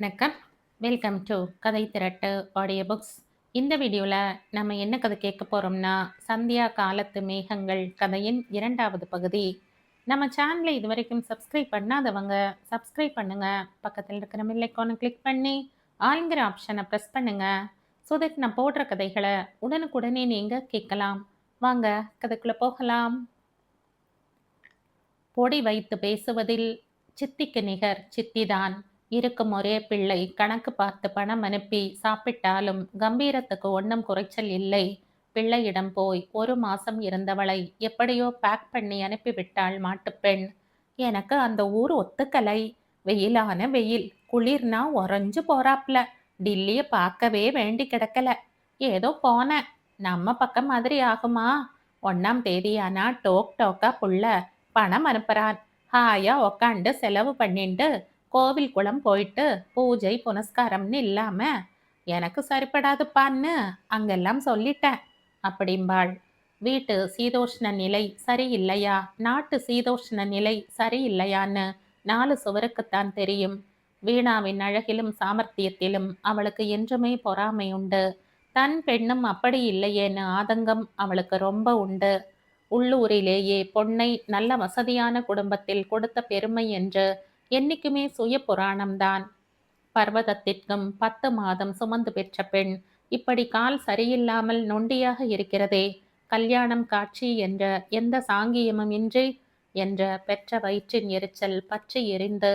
வணக்கம். Welcome to கதை திரட்டு audio books. இந்த வீடியோவில் நம்ம என்ன கதை கேட்க போகிறோம்னா, சந்தியா காலத்து மேகங்கள் கதையின் 2வது பகுதி. நம்ம சேனலை இது வரைக்கும் சப்ஸ்கிரைப் பண்ணாதவங்க சப்ஸ்கிரைப் பண்ணுங்க. பக்கத்தில் இருக்கிற பெல் ஐகானை கிளிக் பண்ணி ஆளுங்கிற ஆப்ஷனை ப்ரெஸ் பண்ணுங்க. ஸோ தட் நான் போடுற கதைகளை உடனுக்குடனே நீங்கள் கேட்கலாம். வாங்க கதைக்குள்ளே போகலாம். பொடி வைத்து பேசுவதில் சித்திக்கு நிகர் சித்திதான். இருக்கும் ஒரே பிள்ளை. கணக்கு பார்த்து பணம் அனுப்பி சாப்பிட்டாலும் கம்பீரத்துக்கு ஒன்றும் குறைச்சல் இல்லை. பிள்ளையிடம் போய் 1 மாசம் இருந்தவளை எப்படியோ பேக் பண்ணி அனுப்பிவிட்டாள் மாட்டுப்பெண். எனக்கு அந்த ஊர் ஒத்துக்கலை. வெயிலான வெயில். குளிர்னா உறைஞ்சு போறாப்ல. டில்லிய பார்க்கவே வேண்டி கிடக்கல. ஏதோ போனேன். நம்ம பக்கம் மாதிரி ஆகுமா? 1ஆம் தேதியானா டோக் டோக்கா புள்ள பணம் அனுப்புறான். ஹாயா உக்காண்டு செலவு பண்ணிண்டு கோவில் குளம் போயிட்டு பூஜை புனஸ்காரம்னு இல்லாம எனக்கு சரிப்படாதுப்பான்னு அங்கெல்லாம் சொல்லிட்டேன் அப்படிம்பாள். வீட்டு சீதோஷ்ண நிலை சரியில்லையா, நாட்டு சீதோஷ்ண நிலை சரியில்லையான்னு 4 சுவருக்குத்தான் தெரியும். வீணாவின் அழகிலும் சாமர்த்தியத்திலும் அவளுக்கு என்றுமே பொறாமை உண்டு. தன் பெண்ணும் அப்படி இல்லையேன்னு ஆதங்கம் அவளுக்கு ரொம்ப உண்டு. உள்ளூரிலேயே பொன்னை நல்ல வசதியான குடும்பத்தில் கொடுத்த பெருமை என்று என்னைக்குமே சுய புராணம்தான். பர்வதத்திற்கும் 10 மாதம் சுமந்து பெற்ற பெண் இப்படி கால் சரியில்லாமல் நொண்டியாக இருக்கிறதே, கல்யாணம் காட்சி என்ற எந்த சாங்கியமும் இன்றி என்ற பெற்ற வயிற்றின் எரிச்சல் பற்றி எரிந்து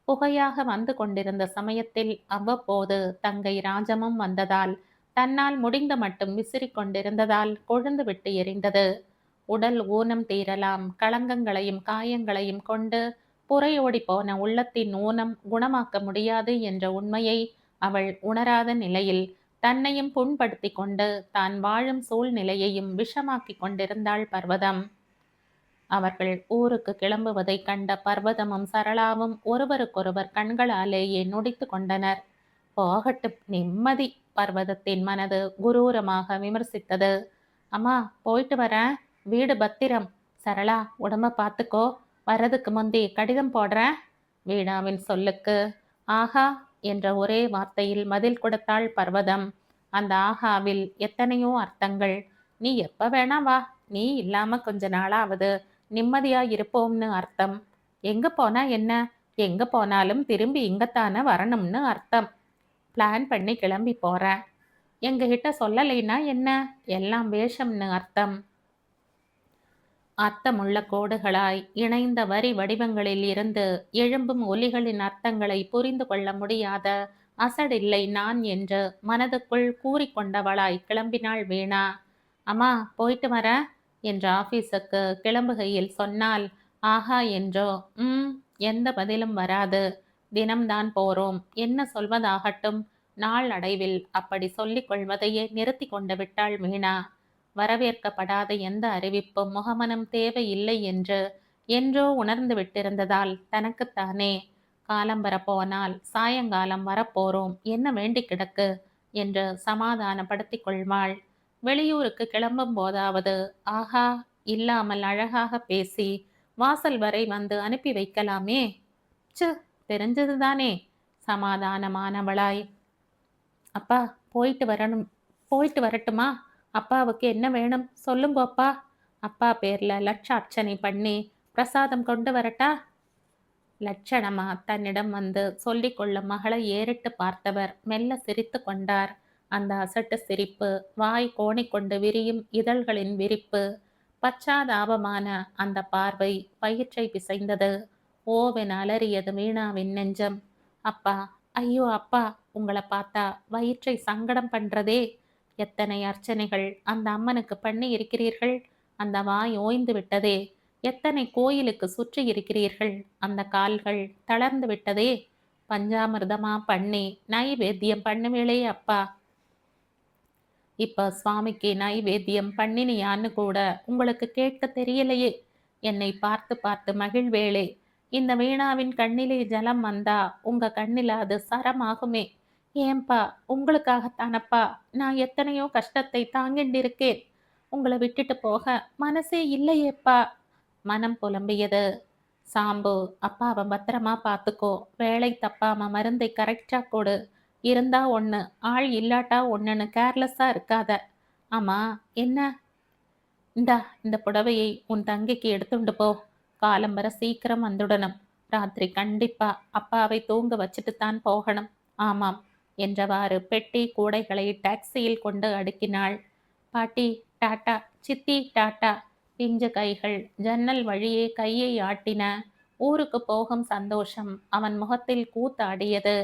புகையாக வந்து கொண்டிருந்த சமயத்தில் அவ்வப்போது தங்கை ராஜமும் வந்ததால் தன்னால் முடிந்த மட்டும் விசிறிக் கொண்டிருந்ததால் கொழுந்து விட்டு எரிந்தது. உடல் ஊனம் தீரலாம், களங்கங்களையும் காயங்களையும் கொண்டு புறையோடி போன உள்ளத்தின் ஊனம் குணமாக்க முடியாது என்ற உண்மையை அவள் உணராத நிலையில் தன்னையும் புண்படுத்தி கொண்டு தான் வாழும் சூழ்நிலையையும் விஷமாக்கி கொண்டிருந்தாள் பர்வதம். அவர்கள் ஊருக்கு கிளம்புவதை கண்ட பர்வதமும் சரளாவும் ஒருவருக்கொருவர் கண்களாலேயே நொடித்து கொண்டனர். போகட்டும் நிம்மதி, பர்வதத்தின் மனது குரூரமாக விமர்சித்தது. அம்மா போயிட்டு வரேன், வீடு பத்திரம். சரளா உடம்ப பார்த்துக்கோ, வர்றதுக்கு முந்தி கடிதம் போடுறேன். வீணாவின் சொல்லுக்கு ஆஹா என்ற ஒரே வார்த்தையில் பதில் கொடுத்தாள் பர்வதம். அந்த ஆகாவில் எத்தனையோ அர்த்தங்கள். நீ எப்ப வேணா வா, நீ இல்லாம கொஞ்ச நாளாவது நிம்மதியா இருப்போம்னு அர்த்தம். எங்க போனா என்ன, எங்க போனாலும் திரும்பி இங்கத்தானே வரணும்னு அர்த்தம். பிளான் பண்ணி கிளம்பி போறேன். எங்ககிட்ட சொல்லலைன்னா என்ன, எல்லாம் வேஷம்னு அர்த்தம். அர்த்தமுள்ள கோடுகளாய் இணைந்த வரி வடிவங்களில் இருந்து எழும்பும் ஒலிகளின் அர்த்தங்களை புரிந்து கொள்ள முடியாத அசடில்லை நான் என்று மனதுக்குள் கூறிக்கொண்டவளாய் கிளம்பினாள் வீணா. அம்மா போயிட்டு வர என்று ஆபீஸுக்கு கிளம்புகையில் சொன்னால் ஆஹா என்றோ எந்த பதிலும் வராது. தினம்தான் போறோம், என்ன சொல்வதாகட்டும். நாள் அடைவில் அப்படி சொல்லிக் கொள்வதையே நிறுத்தி கொண்டு விட்டாள் வீணா. வரவேற்கப்படாத எந்த அறிவிப்பும் முகமனம் தேவையில்லை என்று என்றோ உணர்ந்து விட்டிருந்ததால் தனக்குத்தானே காலம் வரப்போனால் சாயங்காலம் வரப்போறோம், என்ன வேண்டி கிடக்கு என்று சமாதானப்படுத்திக் கொள்வாள். வெளியூருக்கு கிளம்பும் போதாவது ஆஹா இல்லாமல் அழகாக பேசி வாசல் வரை வந்து அனுப்பி வைக்கலாமே. சு, தெரிஞ்சதுதானே. சமாதானமானவளாய் அப்பா போயிட்டு வரணும், போயிட்டு வரட்டுமா? அப்பாவுக்கு என்ன வேணும் சொல்லுங்க அப்பா. அப்பா பேர்ல லட்ச அர்ச்சனை பண்ணி பிரசாதம் கொண்டு வரட்டா? லட்சணமா தன்னிடம் வந்து சொல்லிக் கொள்ளும் மகளை ஏறிட்டு பார்த்தவர் மெல்ல சிரித்து கொண்டார். அந்த அசட்டு சிரிப்பு, வாய் கோணிக்கொண்டு விரியும் இதழ்களின் விரிப்பு, பச்சாதாபமான அந்த பார்வை வயிற்றை பிசைந்தது. ஓவென அலறியது வீணாவின் நெஞ்சம். அப்பா, ஐயோ அப்பா, உங்களை பார்த்தா வயிற்றை சங்கடம் பண்றதே. எத்தனை அர்ச்சனைகள் அந்த அம்மனுக்கு பண்ணி இருக்கிறீர்கள், அந்த வாய் ஓய்ந்து விட்டதே. எத்தனை கோயிலுக்கு சுற்றி இருக்கிறீர்கள், அந்த கால்கள் தளர்ந்து விட்டதே. பஞ்சாமிர்தமா பண்ணி நைவேத்தியம் பண்ணுவேளே அப்பா. இப்ப சுவாமிக்கு நைவேத்தியம் பண்ணினியான்னு கூட உங்களுக்கு கேட்க தெரியலையே. என்னை பார்த்து பார்த்து மகிழ்வேளே. இந்த வீணாவின் கண்ணிலே ஜலம் வந்தா உங்க கண்ணில அது சரமாகுமே. ஏன்பா, உங்களுக்காகத்தானப்பா நான் எத்தனையோ கஷ்டத்தை தாங்கிண்டிருக்கேன். உங்களை விட்டுட்டு போக மனசே இல்லையேப்பா. மனம் புலம்பியது. சாம்பு, அப்பாவை பத்திரமா பார்த்துக்கோ. வேலை தப்பாம மருந்தை கரெக்டா கொடு. இருந்தா ஒண்ணு, ஆள் இல்லாட்டா ஒண்ணுன்னு கேர்லெஸ்ஸா இருக்காத. ஆமா, என்ன? இந்தா இந்த புடவையை உன் தங்கைக்கு எடுத்துண்டு போ. காலம்பர சீக்கிரம் வந்துடணும். ராத்திரி கண்டிப்பா அப்பாவை தூங்க வச்சுட்டு தான் போகணும். ஆமாம் என்றவாறு பெட்டி கூடைகளை டாக்ஸியில் கொண்டு அடுக்கினாள். பாட்டி டாட்டா, சித்தி டாட்டா. பிஞ்சு கைகள் ஜன்னல் வழியே கையை ஆட்டின. ஊருக்கு போகும் சந்தோஷம் அவன் முகத்தில் கூத்தாடியது.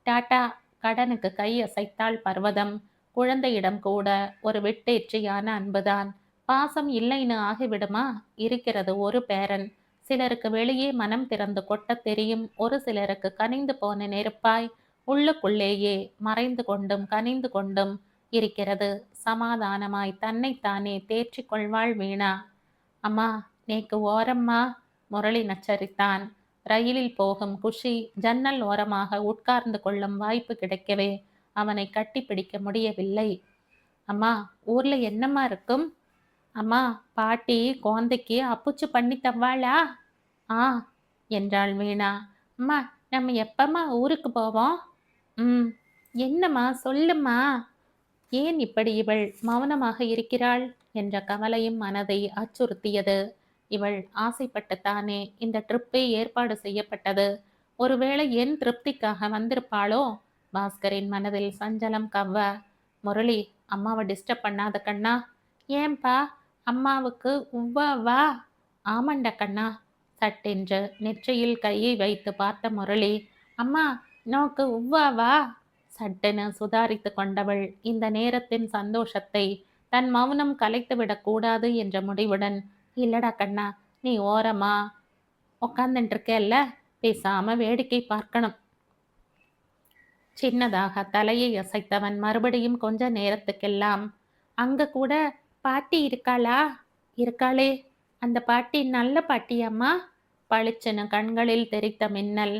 டாட்டா. கடனுக்கு கை அசைத்தாள் பர்வதம். குழந்தையிடம் கூட ஒரு வெட்டேற்றியான அன்புதான். பாசம் இல்லைன்னு ஆகிவிடுமா? இருக்கிறது ஒரு பேரன். சிலருக்கு வெளியே மனம் திறந்து கொட்டத் தெரியும். ஒரு சிலருக்கு கனிந்து போன நெருப்பாய் உள்ளுக்குள்ளேயே மறைந்து கொண்டும் கனிந்து கொண்டும் இருக்கிறது. சமாதானமாய் தன்னைத்தானே தேற்றிக் கொள்வாள் வீணா. அம்மா, நேக்கு ஓரம்மா. முரளி நச்சரித்தான். ரயிலில் போகும் குஷி ஜன்னல் ஓரமாக உட்கார்ந்து கொள்ளும் வாய்ப்பு கிடைக்கவே அவனை கட்டிப்பிடிக்க முடியவில்லை. அம்மா, ஊர்ல என்னம்மா இருக்கும்? அம்மா, பாட்டி குழந்தைக்கு அப்புச்சு பண்ணி தவ்வாளா? ஆ என்றாள் வீணா. அம்மா, நம்ம எப்பம்மா ஊருக்கு போவோம்? ம். என்னம்மா சொல்லும்மா. ஏன் இப்படி இவள் மௌனமாக இருக்கிறாள் என்ற கவலையும் மனதை அச்சுறுத்தியது. இவள் ஆசைப்பட்டுத்தானே இந்த ட்ரிப்பே ஏற்பாடு செய்யப்பட்டது. ஒருவேளை என் திருப்திக்காக வந்திருப்பாளோ? பாஸ்கரின் மனதில் சஞ்சலம் கவ்வ. முரளி, அம்மாவை டிஸ்டர்ப் பண்ணாத கண்ணா. ஏன்பா? அம்மாவுக்கு உவ்வாவா? ஆமாண்ட கண்ணா. சட்டென்று நெற்றியில் கையை வைத்து பார்த்த முரளி, அம்மா, நோக்கு உவ்வாவா? சட்டென சுதாரித்து கொண்டவள் இந்த நேரத்தின் சந்தோஷத்தை தன் மௌனம் கலைத்துவிடக் கூடாது என்ற முடிவுடன், இல்லடா கண்ணா, நீ ஓரமா உக்காந்துட்டு இருக்கேல்ல, பேசாம வேடிக்கை பார்க்கணும். சின்னதாக தலையை அசைத்தவன் மறுபடியும் கொஞ்ச நேரத்துக்கெல்லாம், அங்க கூட பாட்டி இருக்காளா? இருக்காளே. அந்த பாட்டி நல்ல பாட்டியம்மா. பளிச்சென கண்களில் தெரித்த மின்னல்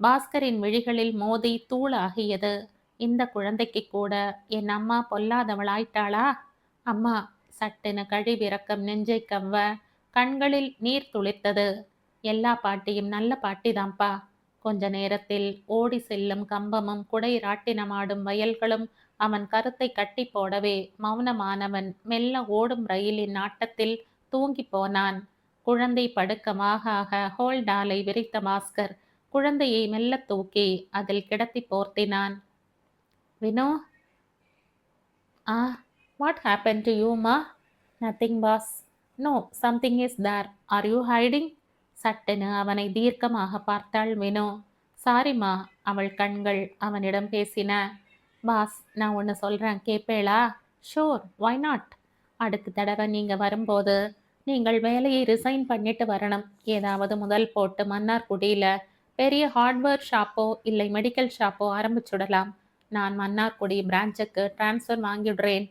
பாஸ்கரின் விழிகளில் மோதி தூளாகியது. இந்த குழந்தைக்கு கூட என் அம்மா பொல்லாதவளாயிட்டாளா? அம்மா. சட்டென கழிவிறக்கம் நெஞ்சை கவ்வ கண்களில் நீர் துளிர்த்தது. எல்லா பாட்டியும் நல்ல பாட்டிதான்ப்பா. கொஞ்ச நேரத்தில் ஓடி செல்லும் கம்பமும் குடை ராட்டினமாடும் வயல்களும் அவன் கருத்தை கட்டி போடவே மௌனமானவன் மெல்ல ஓடும் ரயிலின் ஆட்டத்தில் தூங்கி போனான். குழந்தை படுக்கமாக ஆக ஹோல்டாலை விரித்த பாஸ்கர் குழந்தையை மெல்ல தூக்கி அதில் கிடத்தி போர்த்தினான். Vino. Ah, what happen to you மா? Nothing boss. No, something is there. Are you hiding? சட்டென அவனை தீர்க்கமாக பார்த்தாள் வினோ. சாரிம்மா. அவள் கண்கள் அவனிடம் பேசின. பாஸ், நான் ஒன்று சொல்கிறேன், கேட்பேளா? Sure, Y not? அடுத்த தடவை நீங்கள் வரும்போது நீங்கள் வேலையை ரிசைன் பண்ணிட்டு வரணும். ஏதாவது முதல் போட்டு மன்னார்குடியில் பெரிய ஹார்ட்வேர் ஷாப்போ இல்லை மெடிக்கல் ஷாப்போ ஆரம்பிச்சுடலாம். நான் மன்னார்குடி பிரான்ச்சுக்கு டிரான்ஸ்ஃபர் வாங்கிடுறேன்.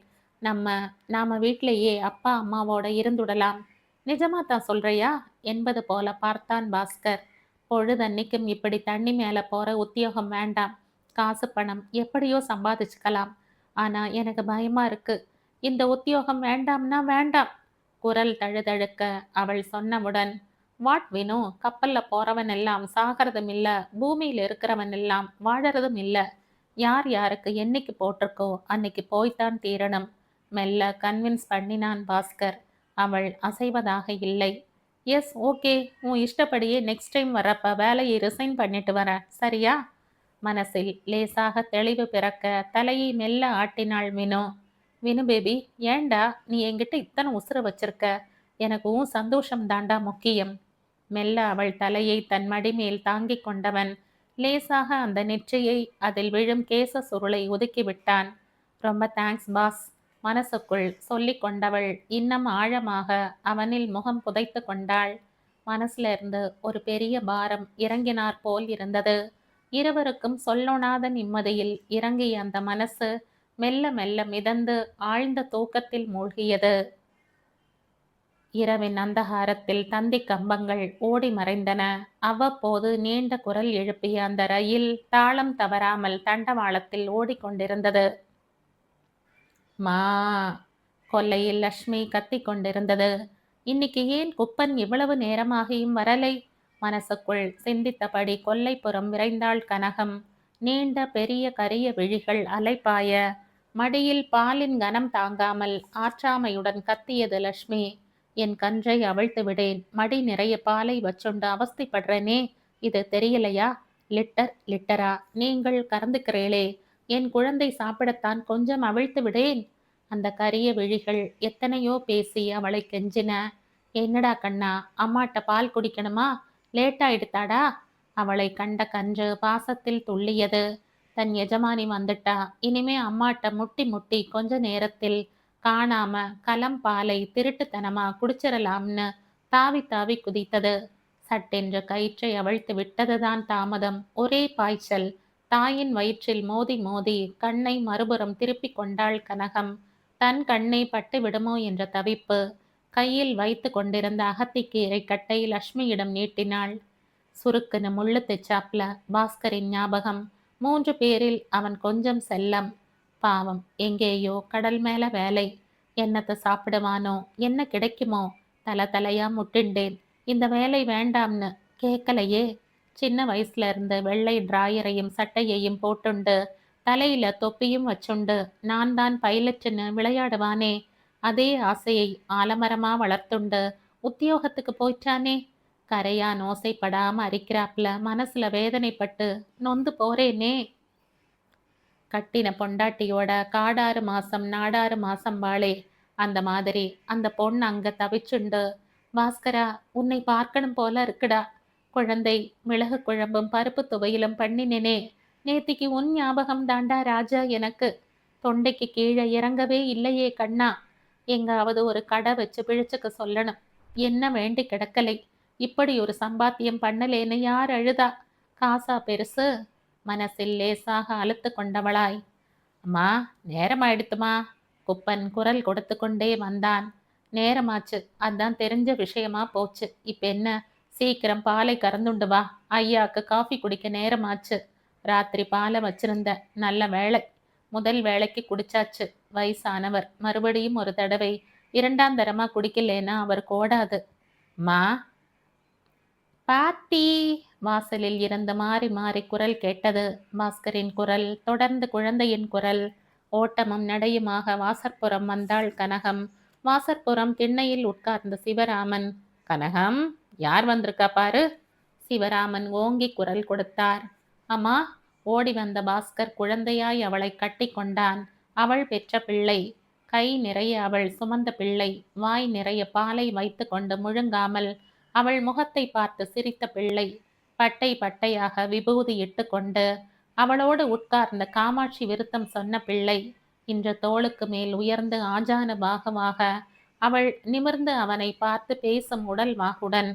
நாம வீட்டிலேயே அப்பா அம்மாவோட இருந்துடலாம். நிஜமா தான் சொல்றியா என்பது போல பார்த்தான் பாஸ்கர். பொழுதன்னைக்கும் இப்படி தண்ணி மேலே போற உத்தியோகம் வேண்டாம். காசு பணம் எப்படியோ சம்பாதிச்சுக்கலாம். ஆனா எனக்கு பயமா இருக்கு. இந்த உத்தியோகம் வேண்டாம்னா வேண்டாம். குரல் தழுதழுக்க அவள் சொன்னவுடன், வாட் வினோ, கப்பல்ல போறவன் எல்லாம் சாகிறதும் இல்ல, பூமியில் இருக்கிறவன் எல்லாம் வாழறதும் இல்ல. யார் யாருக்கு என்னைக்கு போட்டிருக்கோ அன்னைக்கு போய்த்தான் தீரணும். மெல்ல கன்வின்ஸ் பண்ணினான் பாஸ்கர். அவள் அசைவதாக இல்லை. எஸ், ஓகே, உன் இஷ்டப்படியே நெக்ஸ்ட் டைம் வரப்ப வேலையை ரிசைன் பண்ணிட்டு வர, சரியா? மனசில் லேசாக தெளிவு பிறக்க தலையை மெல்ல ஆட்டினாள் வினோ. வினு பேபி, ஏண்டா நீ என்கிட்ட இத்தனை உசுர வச்சிருக்க? எனக்கு உன் சந்தோஷம் தாண்டா முக்கியம். மெல்ல அவள் தலையை தன் மடிமேல் தாங்கிக் கொண்டவன் லேசாக அந்த நெற்றியை அதில் விழும் கேச சுருளை ஒதுக்கி விட்டான். ரொம்ப தேங்க்ஸ் பாஸ். மனசுக்குள் சொல்லி கொண்டவள் இன்னும் ஆழமாக அவனில் முகம் புதைத்து கொண்டாள். மனசுல இருந்து ஒரு பெரிய பாரம் இறங்கினார் போல் இருந்தது. இருவருக்கும் சொல்லொணாத நிம்மதியில் இறங்கிய அந்த மனசு மெல்ல மெல்ல மிதந்து ஆழ்ந்த தூக்கத்தில் மூழ்கியது. இரவின் அந்தகாரத்தில் தந்தி கம்பங்கள் ஓடி மறைந்தன. அவ்வப்போது நீண்ட குரல் எழுப்பிய அந்த ரயில் தாளம் தவறாமல் தண்டவாளத்தில் ஓடிக்கொண்டிருந்தது. மா. கொல்லையில் லக்ஷ்மி கத்தி கொண்டிருந்தது. இன்னைக்கு ஏன் குப்பன் இவ்வளவு நேரமாகியும் வரலை? மனசுக்குள் சிந்தித்தபடி கொல்லைப்புறம் விரைந்தாள் கனகம். நீண்ட பெரிய கரிய விழிகள் அலைப்பாய, மடியில் பாலின் கனம் தாங்காமல் ஆற்றாமையுடன் கத்தியது லட்சுமி. என் கன்றை அவிழ்த்து விடேன், மடி நிறைய பாலை வச்சுண்டு அவஸ்தைப்படுறேனே, இது தெரியலையா? லிட்டர் லிட்டரா நீங்கள் கறந்துக்கிறீளே, என் குழந்தை சாப்பிடத்தான் கொஞ்சம் அவிழ்த்து விடேன். அந்த கரிய விழிகள் எத்தனையோ பேசி அவளை கெஞ்சின. என்னடா கண்ணா, அம்மாட்ட பால் குடிக்கணுமா? லேட்டாயிடுத்தாடா. அவளை கண்ட கன்று பாசத்தில் துள்ளியது. தன் எஜமானி வந்துட்டா, இனிமே அம்மாட்ட முட்டி முட்டி கொஞ்ச நேரத்தில் காணாம கலம் பாலை திருட்டுத்தனமா குடிச்சிடலாம்னு தாவி தாவி குதித்தது. சட்டென்று கயிற்றை அவிழ்த்து விட்டதுதான் தாமதம். ஒரே பாய்ச்சல். தாயின் வயிற்றில் மோதி மோதி கண்ணை மறுபுறம் திருப்பி கொண்டாள் கனகம். தன் கண்ணே பட்டு விடுமோ என்ற தவிப்பு. கையில் வைத்து கொண்டிருந்த அகத்திக்கீரை கட்டை லட்சுமியிடம் நீட்டினாள். சுருக்குன்னு முள்ளு தைச்சாப்ல பாஸ்கரின் ஞாபகம். 3 பேரில் அவன் கொஞ்சம் செல்லம். பாவம், எங்கேயோ கடல் மேல வேலை. என்னத்தை சாப்பிடுவானோ, என்ன கிடைக்குமோ? தலை தலையா முட்டிண்டேன். இந்த வேலை வேண்டாம்னு கேட்கலையே. சின்ன வயசுல இருந்து வெள்ளை டிராயரையும் சட்டையையும் போட்டுண்டு தலையில தொப்பியும் வச்சுண்டு நான் தான் பைலட்டுன்னு விளையாடுவானே, அதே ஆசையை ஆலமரமா வளர்த்துண்டு உத்தியோகத்துக்கு போயிட்டானே. கரையான் ஓசைப்படாம அரிக்கிறாப்ல மனசுல வேதனைப்பட்டு நொந்து போறேனே. கட்டின பொண்டாட்டியோட காடாறு மாசம் நாடாறு மாசம் வாளே, அந்த மாதிரி அந்த பொண்ணு அங்க தவிச்சுண்டு. பாஸ்கரா, உன்னை பார்க்கணும் போல இருக்குடா. குழந்தை மிளகு குழம்பும் பருப்பு துவையிலும் பண்ணினேனே, நேத்திக்கு உன் ஞாபகம் தாண்டா ராஜா எனக்கு. தொண்டைக்கு கீழே இறங்கவே இல்லையே கண்ணா. எங்காவது ஒரு கடை வச்சு பிழிச்சுக்க சொல்லணும். என்ன வேண்டி கிடக்கலை. இப்படி ஒரு சம்பாத்தியம் பண்ணலேன்னு யார் அழுதா? காசா பெருசு? மனசில் லேசாக அழுத்து கொண்டவளாய், அம்மா நேரமாயிடுத்துமா. குப்பன் குரல் கொடுத்து கொண்டே வந்தான். நேரமாச்சு, அதான் தெரிஞ்ச விஷயமா போச்சு. இப்ப என்ன, சீக்கிரம் பாலை கறந்துண்டு வா. ஐயாக்கு காஃபி குடிக்க நேரமாச்சு. ராத்திரி பாலை வச்சிருந்த, நல்ல வேளை. முதல் வேளைக்கு குடிச்சாச்சு. வயசானவர் மறுபடியும் ஒரு தடவை 2ஆம் தரமா குடிக்கலேன்னா அவர் கோடாது. மா பாட்டி. வாசலில் இருந்து மாறி மாறி குரல் கேட்டது. பாஸ்கரின் குரல், தொடர்ந்து குழந்தையின் குரல். ஓட்டமும் நடையுமாக வாசற்புறம் வந்தாள் கனகம். வாசற்புறம் திண்ணையில் உட்கார்ந்த சிவராமன். கனகம், யார் வந்திருக்கா பாரு. சிவராமன் ஓங்கி குரல் கொடுத்தார். அம்மா. ஓடி வந்த பாஸ்கர் குழந்தையாய் அவளை கட்டி கொண்டான். அவள் பெற்ற பிள்ளை. கை நிறைய அவள் சுமந்த பிள்ளை. வாய் நிறைய பாலை வைத்து கொண்டு முழுங்காமல் அவள் முகத்தை பார்த்து சிரித்த பிள்ளை. பட்டை பட்டையாக விபூதி இட்டு கொண்டு அவளோடு உட்கார்ந்த காமாட்சி விருத்தம் சொன்ன பிள்ளை. இன்று தோளுக்கு மேல் உயர்ந்து ஆஜான பாகமாக அவள் நிமிர்ந்து அவனை பார்த்து பேசும் உடல் வாகுடன்.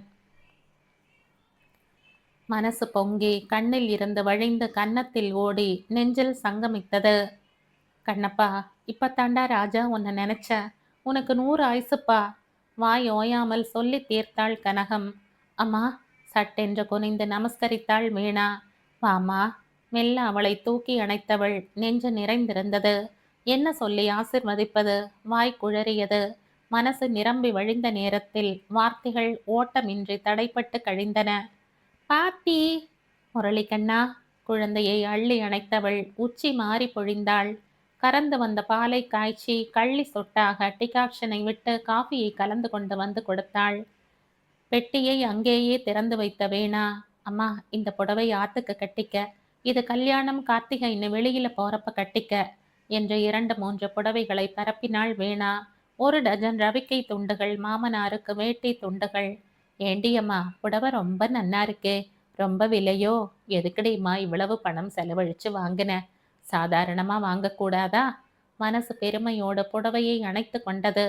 மனசு பொங்கி கண்ணில் இருந்து வழிந்து கன்னத்தில் ஓடி நெஞ்சில் சங்கமித்தது. கண்ணப்பா, இப்பத்தாண்டா ராஜா உன்னை நினைச்ச. உனக்கு 100 ஆயுசுப்பா. வாய் ஓயாமல் சொல்லி தீர்த்தாள் கனகம். அம்மா. சட்டென்று குனிந்து நமஸ்கரித்தாள் மீனா. வாமா. மெல்ல அவளை தூக்கி அணைத்தவள் நெஞ்சு நிறைந்திருந்தது. என்ன சொல்லி ஆசிர்வதிப்பது? வாய் குழறியது. மனசு நிரம்பி வழிந்த நேரத்தில் வார்த்தைகள் ஓட்டமின்றி தடைப்பட்டு கழிந்தன. பாட்டி. முரளிக்கண்ணா. குழந்தையை அள்ளி அணைத்தவள் உச்சி மாறி பொழிந்தாள். கறந்து வந்த பாலை காய்ச்சி கள்ளி சொட்டாக டிகாக்ஷனை விட்டு காஃபியை கலந்து கொண்டு வந்து கொடுத்தாள். பெட்டியை அங்கேயே திறந்து வைத்த வேணா. அம்மா, இந்த புடவை ஆத்துக்கு கட்டிக்க. இது கல்யாணம் கார்த்திகைன்னு வெளியில போறப்ப கட்டிக்க என்று 2 3 புடவைகளை பரப்பினாள் வேணா. 1 டஜன் ரவிக்கை துண்டுகள், மாமனாருக்கு வேட்டி துண்டுகள். ஏண்டியம்மா, புடவை ரொம்ப நன்னா இருக்கே. ரொம்ப விலையோ? எதுக்கடிம்மா இவ்வளவு பணம் செலவழிச்சு வாங்கின? சாதாரணமா வாங்கக்கூடாதா? மனசு பெருமையோட புடவையை அணைத்து கொண்டது.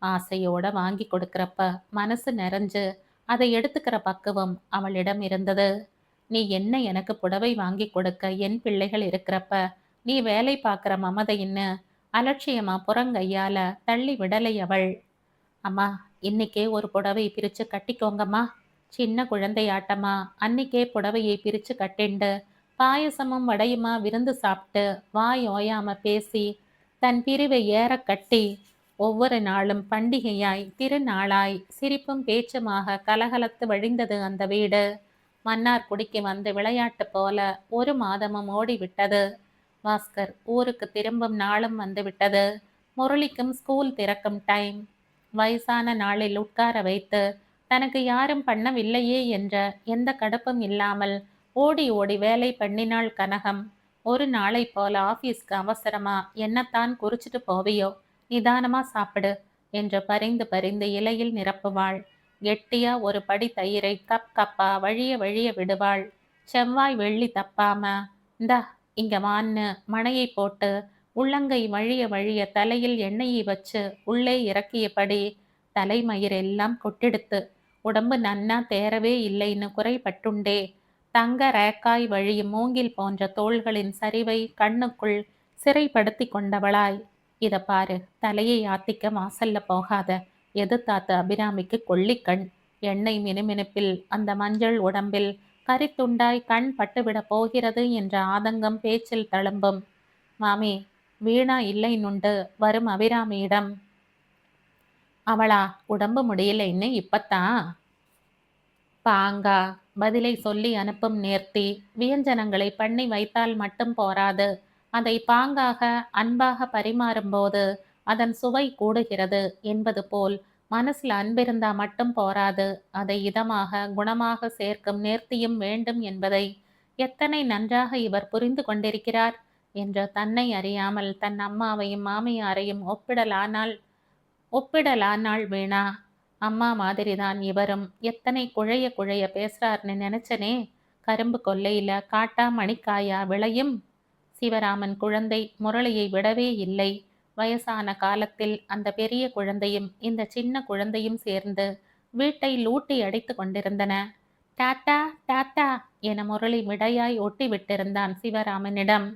ஆசையோட வாங்கி கொடுக்கிறப்ப மனசு நிறைஞ்சு அதை எடுத்துக்கிற பக்குவம் அவளிடம் இருந்தது. நீ என்ன எனக்கு புடவை வாங்கி கொடுக்க என் பிள்ளைகள் இருக்கிறப்ப நீ வேலை பார்க்குற மமதைன்னு அலட்சியமா புறங்கையால தள்ளி விடலை அவள். அம்மா, இன்னைக்கே ஒரு புடவை பிரிச்சு கட்டிக்கோங்கம்மா. சின்ன குழந்தையாட்டமா அன்னிக்கே புடவையை பிரிச்சு கட்டிண்டு பாயசமும் வடையுமா விருந்து சாப்பிட்டு வாய் ஓயாம பேசி தன் பிரிவை ஏற கட்டி ஒவ்வொரு நாளும் பண்டிகையாய் திருநாளாய் சிரிப்பும் பேச்சுமாக கலகலத்து வழிந்தது அந்த வீடு. மன்னார்குடிக்கு வந்து விளையாட்டு போல ஒரு மாதமும் ஓடிவிட்டது. பாஸ்கர் ஊருக்கு திரும்பும் நாளும் வந்துவிட்டது. முரளிக்கும் ஸ்கூல் திறக்கும் டைம். வயசான நாளில் உட்கார வைத்து தனக்கு யாரும் பண்ணவில்லையே என்ற எந்த கடுப்பும் இல்லாமல் ஓடி ஓடி வேலை பண்ணினாள் கனகம். ஒரு நாளை போல ஆபீஸ்க்கு அவசரமா என்னத்தான் குறிச்சிட்டு போவியோ, நிதானமா சாப்பிடு என்று பரிந்து பரிந்து இலையில் நிரப்புவாள். கெட்டியா ஒரு படி தயிரை கப் கப்பா வழிய வழிய விடுவாள். செவ்வாய் வெள்ளி தப்பாம இந்தா இங்க வான்னு மணையை போட்டு உள்ளங்கை வழிய வழிய தலையில் எண்ணெயை வச்சு உள்ளே இறக்கியபடி தலைமயிரெல்லாம் கொட்டெடுத்து உடம்பு நன்னா தேரவே இல்லைன்னு குறைபட்டுண்டே தங்க ரேக்காய் வழியும் மூங்கில் போன்ற தோள்களின் சரிவை கண்ணுக்குள் சிறைப்படுத்தி கொண்டவளாய், இத பாரு, தலையை ஆத்திக்க வாசல்ல போகாத, எதிர்த்தாத்து அபிராமிக்கு கொள்ளிக்கண், எண்ணெய் மினுமினுப்பில் அந்த மஞ்சள் உடம்பில் கரித்துண்டாய் கண் பட்டுவிடப் போகிறது என்ற ஆதங்கம் பேச்சில் தழும்பும். மாமி, வீணா இல்லைன்னுண்டு வரும் அபிராமியிடம். அவளா உடம்பு முடியலைன்னு இப்பத்தான் பாங்கா பதிலை சொல்லி அனுப்பும் நேர்த்தி. வியஞ்சனங்களை பண்ணி வைத்தால் மட்டும் போராது, அதை பாங்காக அன்பாக பரிமாறும்போது அதன் சுவை கூடுகிறது என்பது போல் மனசுல அன்பிருந்தா மட்டும் போராது, அதை இதமாக குணமாக சேர்க்கும் நேர்த்தியும் வேண்டும் என்பதை எத்தனை நன்றாக இவர் புரிந்து கொண்டிருக்கிறார் என்று தன்னை அறியாமல் தன் அம்மாவையும் மாமியாரையும் ஒப்பிடலானாள் வீணா. அம்மா மாதிரிதான் இவரும், எத்தனை குழைய குழைய பேசுறார்னு நினைச்சனே. கரும்பு கொல்லையில காட்டா மணிக்காயா விளையும். சிவராமன் குழந்தை முரளியை விடவே இல்லை. வயசான காலத்தில் அந்த பெரிய குழந்தையும் இந்த சின்ன குழந்தையும் சேர்ந்து வீட்டை லூட்டி அடித்து கொண்டிருந்தன. டாட்டா டாட்டா என முரளி விடையாய் ஒட்டி விட்டிருந்தான் சிவராமனிடம்.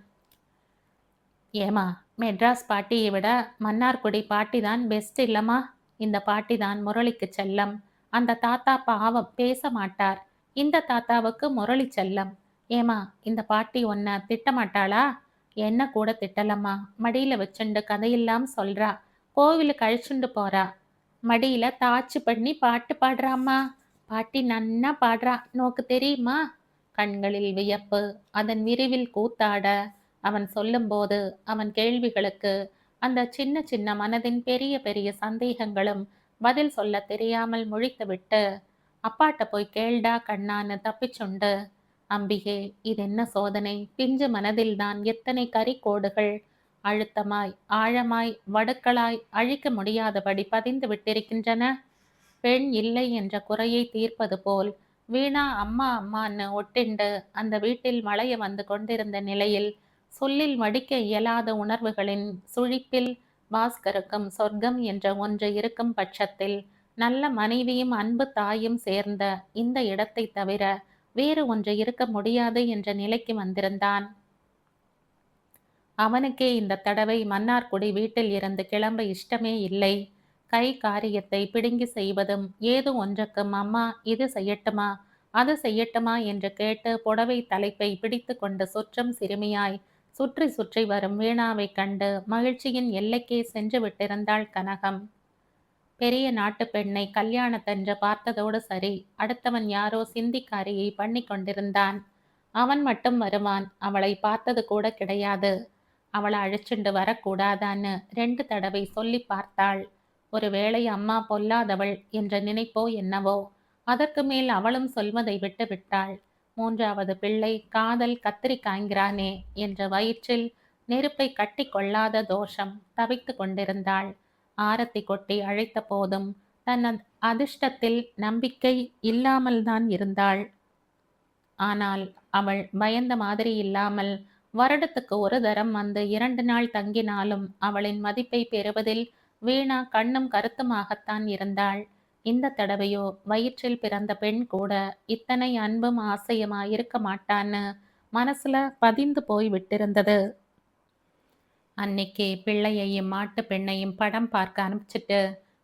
ஏமா, மெட்ராஸ் பாட்டியை விட மன்னார்குடி பாட்டி தான் பெஸ்ட் இல்லம்மா. இந்த பாட்டி தான் முரளிக்கு செல்லம். அந்த தாத்தா பாவம் பேச மாட்டார். இந்த தாத்தாவுக்கு முரளி செல்லம். ஏமா, இந்த பாட்டி உன்னை திட்டமாட்டாளா? என்ன கூட திட்டலம்மா. மடியில வச்சுண்டு கதையெல்லாம் சொல்றா. கோவிலுக்கு அழிச்சுண்டு போறா. மடியில தாச்சு பண்ணி பாட்டு பாடுறாம்மா. பாட்டி நன்னா பாடுறா, நோக்கு தெரியுமா? கண்களில் வியப்பு, அதன் விரிவில் கூத்தாட அவன் சொல்லும்போது அவன் கேள்விகளுக்கு அந்த சின்ன சின்ன மனதின் பெரிய பெரிய சந்தேகங்களும் பதில் சொல்ல தெரியாமல் முழித்துவிட்டு, அப்பாட்ட போய் கேள்டா கண்ணான்னு தப்பிச்சுண்டு. அம்பிகே, இதென்ன சோதனை? பிஞ்சு மனதில்தான் எத்தனை கரிக்கோடுகள் அழுத்தமாய் ஆழமாய் வடுக்களாய் அழிக்க முடியாதபடி பதிந்து விட்டிருக்கின்றன. பெண் இல்லை என்ற குறையை தீர்ப்பது போல் வீணா அம்மா அம்மான்னு ஒட்டிண்டு அந்த வீட்டில் மழைய வந்து கொண்டிருந்த நிலையில் சொல்லில் வடிக்க இயலாத உணர்வுகளின் சுழிப்பில் பாஸ்கருக்கும் சொர்க்கம் என்ற ஒன்று இருக்கும் பட்சத்தில் நல்ல மனைவியும் அன்பு தாயும் சேர்ந்த இந்த இடத்தை தவிர வேறு ஒன்று இருக்க முடியாது என்ற நிலைக்கு வந்திருந்தான். அவனுக்கே இந்த தடவை மன்னார்குடி வீட்டில் இருந்து கிளம்ப இஷ்டமே இல்லை. கை காரியத்தை பிடுங்கி செய்வதும் ஏதோ ஒன்றுக்கும் அம்மா இது செய்யட்டுமா அது செய்யட்டுமா என்று கேட்டு புடவை தலைப்பை பிடித்து கொண்டு சுற்றும் சிறுமியாய் சுற்றி சுற்றி வரும் வீணாவை கண்டு மகிழ்ச்சியின் எல்லைக்கே சென்று விட்டிருந்தாள் கனகம். பெரிய நாட்டு பெண்ணை கல்யாணத்தன்று பார்த்ததோடு சரி, அடுத்தவன் யாரோ சிந்திக்காரியை பண்ணி கொண்டிருந்தான். அவன் மட்டும் வருவான், அவளை பார்த்தது கூட கிடையாது. அவளை அழைச்சுண்டு வரக்கூடாதான்னு 2 தடவை சொல்லி பார்த்தாள். ஒருவேளை அம்மா பொல்லாதவள் என்ற நினைப்போ என்னவோ. அதற்கு மேல் அவளும் சொல்வதை விட்டு விட்டாள். 3வது பிள்ளை காதல் கத்திரிக்காய்கிறானே என்ற வயிற்றில் நெருப்பை கட்டி கொள்ளாத தோஷம் தவித்து கொண்டிருந்தாள். ஆரத்தி கொட்டி அழைத்த போதும் தன் அதிர்ஷ்டத்தில் நம்பிக்கை இல்லாமல்தான் இருந்தாள். ஆனால் அவள் பயந்த மாதிரி இல்லாமல் வருடத்துக்கு ஒரு தரம் வந்து 2 நாள் தங்கினாலும் அவளின் மதிப்பை பெறுவதில் வீணா கண்ணும் கருத்துமாகத்தான் இருந்தாள். இந்த தடவையோ வயிற்றில் பிறந்த பெண் கூட இத்தனை அன்பும் ஆசையுமா இருக்க மாட்டான்னு மனசுல பதிந்து போய் விட்டிருந்தது. அன்னைக்கு பிள்ளையையும் மாட்டு பெண்ணையும் படம் பார்க்க அனுப்பிச்சிட்டு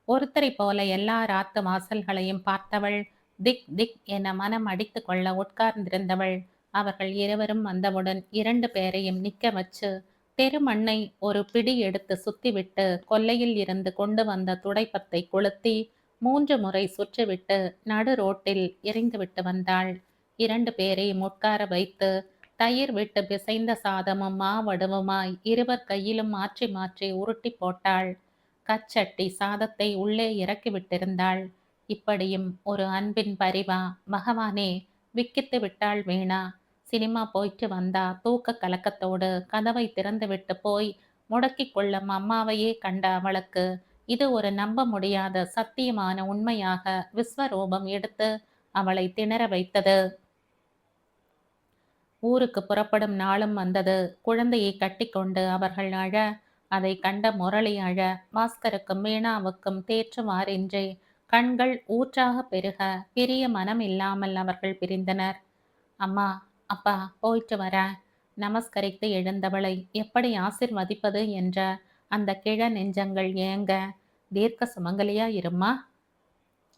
ஒருத்தரை போல எல்லா ராத்து வாசல்களையும் பார்த்தவள் திக் திக் என மனம் அடித்து கொள்ள உட்கார்ந்திருந்தவள். அவர்கள் இருவரும் வந்தவுடன் 2 பேரையும் நிற்க வச்சு தெருமண்ணை ஒரு பிடி எடுத்து சுத்திவிட்டு கொல்லையில் இருந்து கொண்டு வந்த துடைப்பத்தை கொளுத்தி 3 முறை சுற்றிவிட்டு நடு ரோட்டில் எறிந்துவிட்டு வந்தாள். 2 பேரையும் உட்கார வைத்து தயிர் விட்டு பிசைந்த சாதமும் மாவடுவுமாய் இருவர் கையிலும் மாற்றி மாற்றி உருட்டி போட்டாள். கச்சட்டி சாதத்தை உள்ளே இறக்கி விட்டிருந்தாள். இப்படியும் ஒரு அன்பின் பரிவா? பகவானே, விக்கித்து விட்டாள் வீணா. சினிமா போயிட்டு வந்தா தூக்க கலக்கத்தோடு கதவை திறந்துவிட்டு போய் முடக்கிக் கொள்ளும் அம்மாவையே கண்ட அவளுக்கு இது ஒரு நம்ப முடியாத சத்தியமான உண்மையாக விஸ்வரூபம் எடுத்து அவளை திணற வைத்தது. ஊருக்கு புறப்படும் நாளும் வந்தது. குழந்தையை கட்டிக்கொண்டு அவர்கள் அழ, அதை கண்ட முரளி அழ, பாஸ்கருக்கும் மீனாவுக்கும் தேற்றுமாறின்றி கண்கள் ஊற்றாக பெருக பிரிய மனம் இல்லாமல் அவர்கள் பிரிந்தனர். அம்மா, அப்பா, போயிட்டு வரேன். நமஸ்கரித்து எழுந்தவளை எப்படி ஆசிர்வதிப்பது என்ற அந்த கிழ நெஞ்சங்கள் ஏங்க. தீர்க்க சுமங்கலியா இருமா.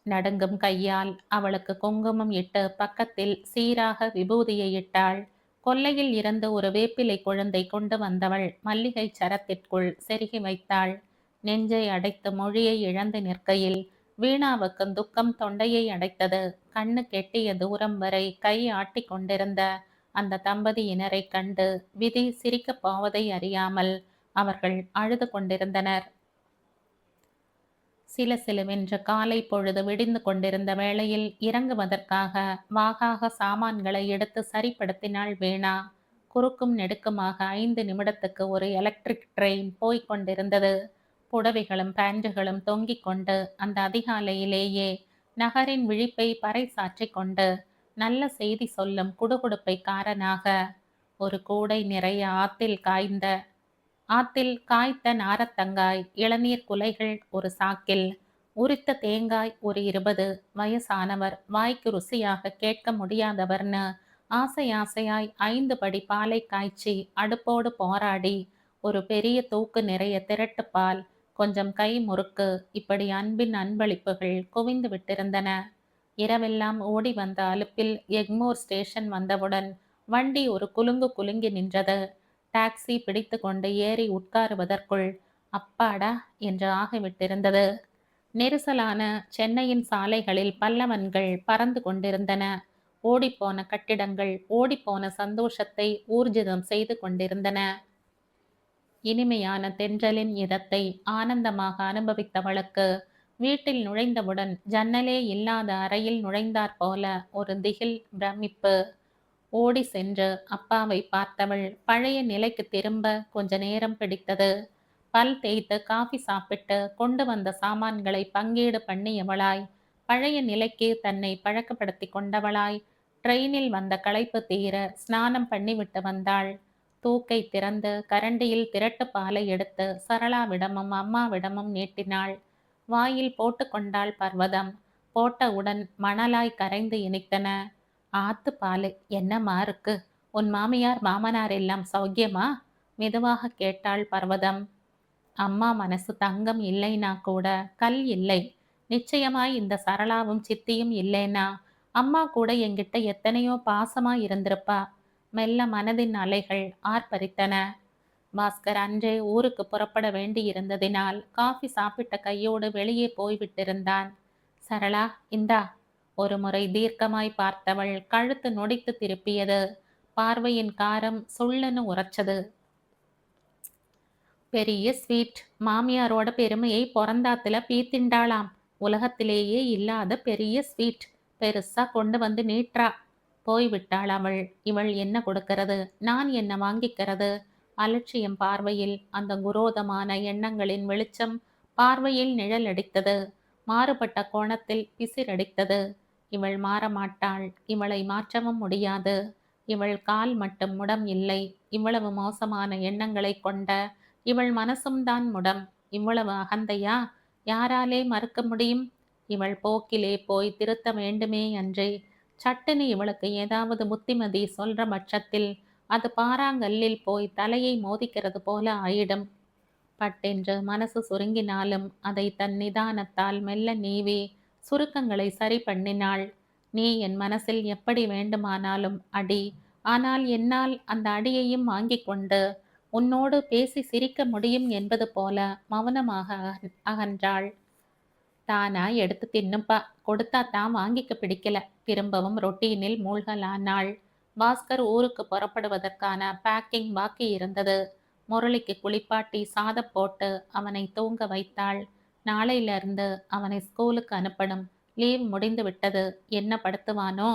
நடுங்கும் கையால் அவளுக்கு குங்குமம் இட்டு பக்கத்தில் சீராக விபூதியை இட்டாள். கொல்லையில் இருந்து ஒரு வேப்பிலை குழந்தை கொண்டு வந்தவள் மல்லிகை சரத்திற்குள் செருகி வைத்தாள். நெஞ்சை அடைத்து மொழியை இழந்து நிற்கையில் வீணாவுக்கு துக்கம் தொண்டையை அடைத்தது. கண்ணு கெட்டிய தூரம் வரை கை ஆட்டி கொண்டிருந்த அந்த தம்பதியினரை கண்டு விதி சிரிக்கப் போவதை அறியாமல் அவர்கள் அழுது கொண்டிருந்தனர். சிலசிலுவென்று காலை பொழுது விடிந்து கொண்டிருந்த வேளையில் இறங்குவதற்காக வாகாக சாமான்களை எடுத்து சரிப்படுத்தினாள் வீணா. குறுக்கும் நெடுக்குமாக 5 நிமிடத்துக்கு ஒரு எலக்ட்ரிக் ட்ரெயின் போய்க் கொண்டிருந்தது. புடவைகளும் பேண்டுகளும் தொங்கிக் கொண்டு அந்த அதிகாலையிலேயே நகரின் விழிப்பை பறைசாற்றிக் கொண்டு நல்ல செய்தி சொல்லும் குடுகுடுப்பைக்காரனாக ஒரு கூடை நிறைய ஆத்தில் காய்த்த நாரத்தங்காய், இளநீர் குலைகள் ஒரு சாக்கில், உரித்த தேங்காய் ஒரு 20. வயசானவர், வாய்க்கு ருசியாக கேட்க முடியாதவர்னு ஆசை ஆசையாய் 5 படி பாலை காய்ச்சி அடுப்போடு போராடி ஒரு பெரிய தூக்கு நிறைய திரட்டுப்பால், கொஞ்சம் கை முறுக்கு, இப்படி அன்பின் அன்பளிப்புகள் குவிந்து விட்டிருந்தன. இரவெல்லாம் ஓடி வந்த அலுப்பில் எக்மோர் ஸ்டேஷன் வந்தவுடன் வண்டி ஒரு குலுங்கி நின்றது. டாக்ஸி பிடித்து கொண்டு ஏறி உட்காருவதற்குள் அப்பாடா என்று ஆகிவிட்டிருந்தது. நெரிசலான சென்னையின் சாலைகளில் பல்லவன்கள் பறந்து கொண்டிருந்தன. ஓடிப்போன கட்டிடங்கள் ஓடிப்போன சந்தோஷத்தை ஊர்ஜிதம் செய்து கொண்டிருந்தன. இனிமையான தென்றலின் இதத்தை ஆனந்தமாக அனுபவித்தவளுக்கு வீட்டில் நுழைந்தவுடன் ஜன்னலே இல்லாத அறையில் நுழைந்தாற் போல ஒரு திகில், பிரமிப்பு. ஓடி சென்று அப்பாவை பார்த்தவள் பழைய நிலைக்கு திரும்ப கொஞ்ச நேரம் பிடித்தது. பல் தேய்த்து காஃபி சாப்பிட்டு கொண்டு வந்த சாமான்களை பங்கீடு பண்ணியவளாய், பழைய நிலைக்கு தன்னை பழக்கப்படுத்தி கொண்டவளாய், ட்ரெயினில் வந்த களைப்பு தீர ஸ்நானம் பண்ணிவிட்டு வந்தாள். தூக்கை திறந்து கரண்டியில் திரட்டு பாலை எடுத்து சரளாவிடமும் அம்மாவிடமும் நீட்டினாள். வாயில் போட்டு கொண்டாள் பர்வதம். போட்டவுடன் மணலாய் கரைந்து இனித்தன. ஆத்து பாலு என்னம்மா இருக்கு? உன் மாமியார் மாமனார் எல்லாம் சௌக்கியமா? மெதுவாக கேட்டாள் பர்வதம். அம்மா மனசு தங்கம் இல்லைனா கூட கல் இல்லை. நிச்சயமாய் இந்த சரளாவும் சித்தியும் இல்லைனா அம்மா கூட என்கிட்ட எத்தனையோ பாசமா இருந்திருப்பா. மெல்ல மனதின் அலைகள் ஆர்ப்பரித்தன. பாஸ்கர் அன்றே ஊருக்கு புறப்பட வேண்டியிருந்ததினால் காஃபி சாப்பிட்ட கையோடு வெளியே போய்விட்டிருந்தான். சரளா, இந்தா. ஒரு முறை தீர்க்கமாய் பார்த்தவள் கழுத்து நொடித்து திருப்பியது. பார்வையின் காரம் சுள்ளனு உரைச்சது. பெரிய ஸ்வீட். மாமியாரோட பெருமையை பொறந்தாத்துல பீத்திண்டாளாம். உலகத்திலேயே இல்லாத பெரிய ஸ்வீட். பெருசா கொண்டு வந்து நீட்றா. போய்விட்டாள் அவள். இவள் என்ன கொடுக்கிறது? நான் என்ன வாங்கிக்கிறது? அலட்சியம் பார்வையில் அந்த குரோதமான எண்ணங்களின் வெளிச்சம் பார்வையில் நிழலடித்தது. மாறுபட்ட கோணத்தில் பிசிரடித்தது. இவள் மாறமாட்டாள். இவளை மாற்றவும் முடியாது. இவள் கால் மட்டும் முடம் இல்லை. இவ்வளவு மோசமான எண்ணங்களை கொண்ட இவள் மனசும் தான் முடம். இவ்வளவு அகந்தையா? யாராலே மறுக்க முடியும்? இவள் போக்கிலே போய் திருத்த வேண்டுமே அன்றே. சட்டுன்னு இவளுக்கு ஏதாவது புத்திமதி சொல்ற பட்சத்தில் அது பாறாங்கல்லில் போய் தலையை மோதிக்கிறது போல ஆயிடும். பட்டென்று மனசு சுருங்கினாலும் அதை தன் நிதானத்தால் மெல்ல நீவி சுருக்கங்களை சரி பண்ணினாள். நீ என் மனசில் எப்படி வேண்டுமானாலும் அடி. ஆனால் என்னால் அந்த அடியையும் வாங்கி கொண்டு உன்னோடு பேசி சிரிக்க முடியும் என்பது போல மௌனமாக அகன்றாள். தானா எடுத்து தின்னுப்பா, கொடுத்தா தான் வாங்கிக்க பிடிக்கல. திரும்பவும் ரொட்டீனில் மூழ்கலானாள். பாஸ்கர் ஊருக்கு புறப்படுவதற்கான பேக்கிங் பாக்கி இருந்தது. முரளிக்கு குளிப்பாட்டி சாதம் போட்டு அவனை தூங்க வைத்தாள். நாளையிலிருந்து அவனை ஸ்கூலுக்கு அனுப்பணும். லீவ் முடிந்து விட்டது. என்ன படுத்துவானோ?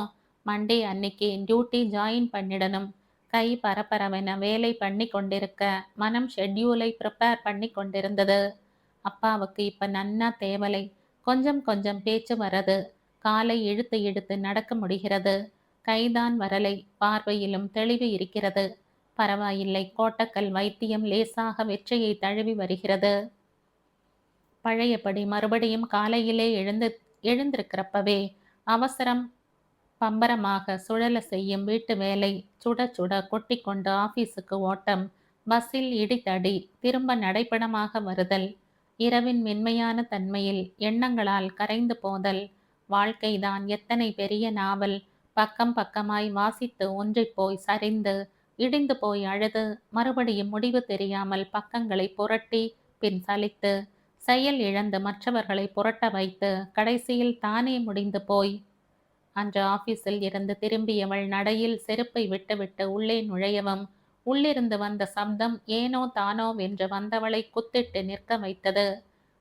மண்டே அன்னைக்கு டியூட்டி ஜாயின் பண்ணிடணும். கை பரபரவென வேலை பண்ணி கொண்டிருக்க மனம் ஷெட்யூலை ப்ரிப்பேர் பண்ணி கொண்டிருந்தது. அப்பாவுக்கு இப்ப நன்னா தேவலை. கொஞ்சம் கொஞ்சம் பேச்சு வரது. காலை இழுத்து இழுத்து நடக்க முடிகிறது. கைதான் வரலை. பார்வையிலும் தெளிவு இருக்கிறது. பரவாயில்லை, கோட்டக்கல் வைத்தியம் லேசாக வெற்றியை தழுவி வருகிறது. பழையபடி மறுபடியும் காலையிலே எழுந்திருக்கிறப்பவே அவசரம் பம்பரமாக சுழல செய்யும் வீட்டு வேலை, சுட சுட கொட்டி கொண்டு ஆபீஸுக்கு ஓட்டம், பஸ்ஸில் இடித்தடி, திரும்ப நடைப்படமாக வருதல், இரவின் மென்மையான தன்மையில் எண்ணங்களால் கரைந்து போதல். வாழ்க்கைதான் எத்தனை பெரிய நாவல். பக்கம் பக்கமாய் வாசித்து ஒன்றிப் போய் சரிந்து இடிந்து போய் அழுது மறுபடியும் முடிவு தெரியாமல் பக்கங்களை புரட்டி பின் சலித்து செயல் இழந்து மற்றவர்களை புரட்ட வைத்து கடைசியில் தானே முடிந்து போய். அன்று ஆபீஸில் இருந்து திரும்பியவள் நடையில் செருப்பை விட்டுவிட்டு உள்ளே நுழையவும் உள்ளிருந்து வந்த சப்தம் ஏனோ தானோ வென்று வந்தவளை குத்திட்டு நிற்க வைத்தது.